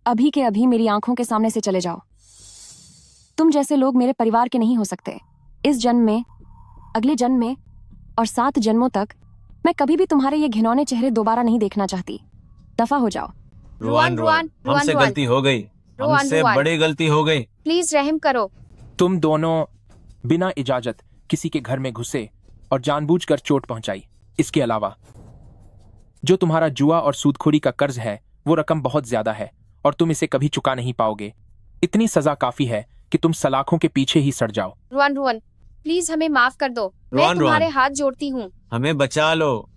अभी के अभी मेरी आंखों के सामने से चले जाओ। तुम जैसे लोग मेरे परिवार के नहीं हो सकते। इस जन्म में, अगले जन्म में और 7 जन्मों तक मैं कभी भी तुम्हारे ये घिनौने चेहरे दोबारा नहीं देखना चाहती। दफा हो जाओ। रुआन, हमसे गलती हो गई। हमसे बड़ी गलती हो गई। प्लीज रहम करो। तुम दोनों बिना इजाजत किसी के घर में घुसे और जानबूझकर चोट पहुंचाई। इसके अलावा जो तुम्हारा जुआ और सूदखोरी का कर्ज है, वो रकम बहुत ज्यादा है और तुम इसे कभी चुका नहीं पाओगे। इतनी सजा काफी है कि तुम सलाखों के पीछे ही सड़ जाओ। रुआन, प्लीज हमें माफ कर दो। मैं तुम्हारे हाथ जोड़ती हूँ। हमें बचा लो।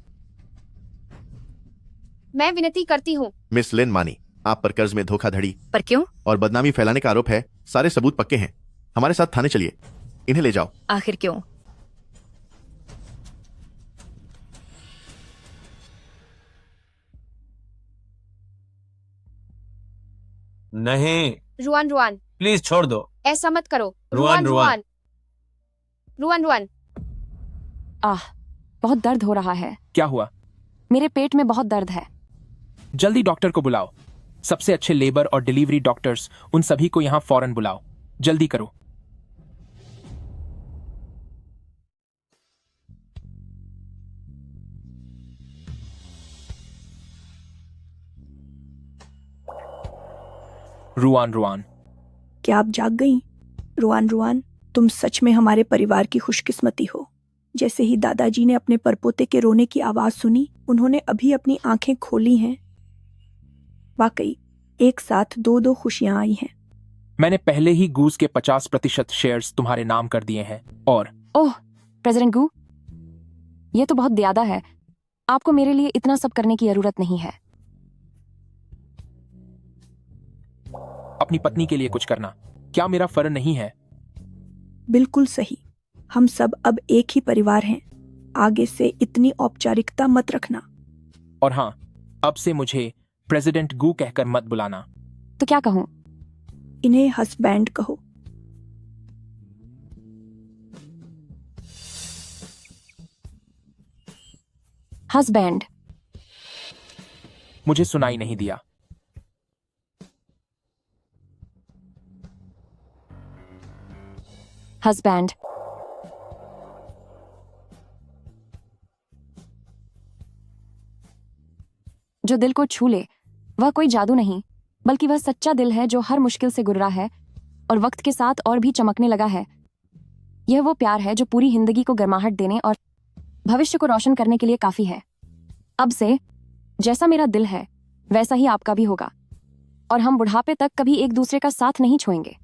मैं विनती करती हूँ। मिस लिनमानी, आप पर कर्ज में धोखाधड़ी पर क्यों? और बदनामी फैलाने का आरोप है। सारे सबूत पक्के हैं। हमारे साथ थाने चलिए। इन्हें ले जाओ। आखिर क्यों? नहीं, रुआन, प्लीज छोड़ दो। ऐसा मत करो। रुआन। रुआन। आह, बहुत दर्द हो रहा है। क्या हुआ? मेरे पेट में बहुत दर्द है। जल्दी डॉक्टर को बुलाओ। सबसे अच्छे लेबर और डिलीवरी डॉक्टर्स, उन सभी को यहां फौरन बुलाओ। जल्दी करो। रुआन, क्या आप जाग गई? रुआन, तुम सच में हमारे परिवार की खुशकिस्मती हो। जैसे ही दादाजी ने अपने परपोते के रोने की आवाज सुनी, उन्होंने अभी अपनी आंखें खोली हैं। वाकई एक साथ 2 खुशियां आई हैं। मैंने पहले ही गूज के 50% शेयर्स तुम्हारे नाम कर दिए हैं। और ओह, प्रेसिडेंट गू, ये तो बहुत ज्यादा है। आपको मेरे लिए इतना सब करने की जरूरत नहीं है। अपनी पत्नी के लिए कुछ करना क्या मेरा फर्ज नहीं है? बिल्कुल सही। हम सब अब एक ही परिवार हैं। आगे से इतनी औपचारिकता मत रखना। और हाँ, अब से मुझे प्रेसिडेंट गू कहकर मत बुलाना। तो क्या कहूं? इन्हें हस्बैंड कहो। हस्बैंड। मुझे सुनाई नहीं दिया। हस्बैंड। जो दिल को छू ले, वह कोई जादू नहीं, बल्कि वह सच्चा दिल है जो हर मुश्किल से गुजरा है और वक्त के साथ और भी चमकने लगा है। यह वो प्यार है जो पूरी जिंदगी को गर्माहट देने और भविष्य को रोशन करने के लिए काफी है। अब से जैसा मेरा दिल है वैसा ही आपका भी होगा और हम बुढ़ापे तक कभी एक दूसरे का साथ नहीं छोड़ेंगे।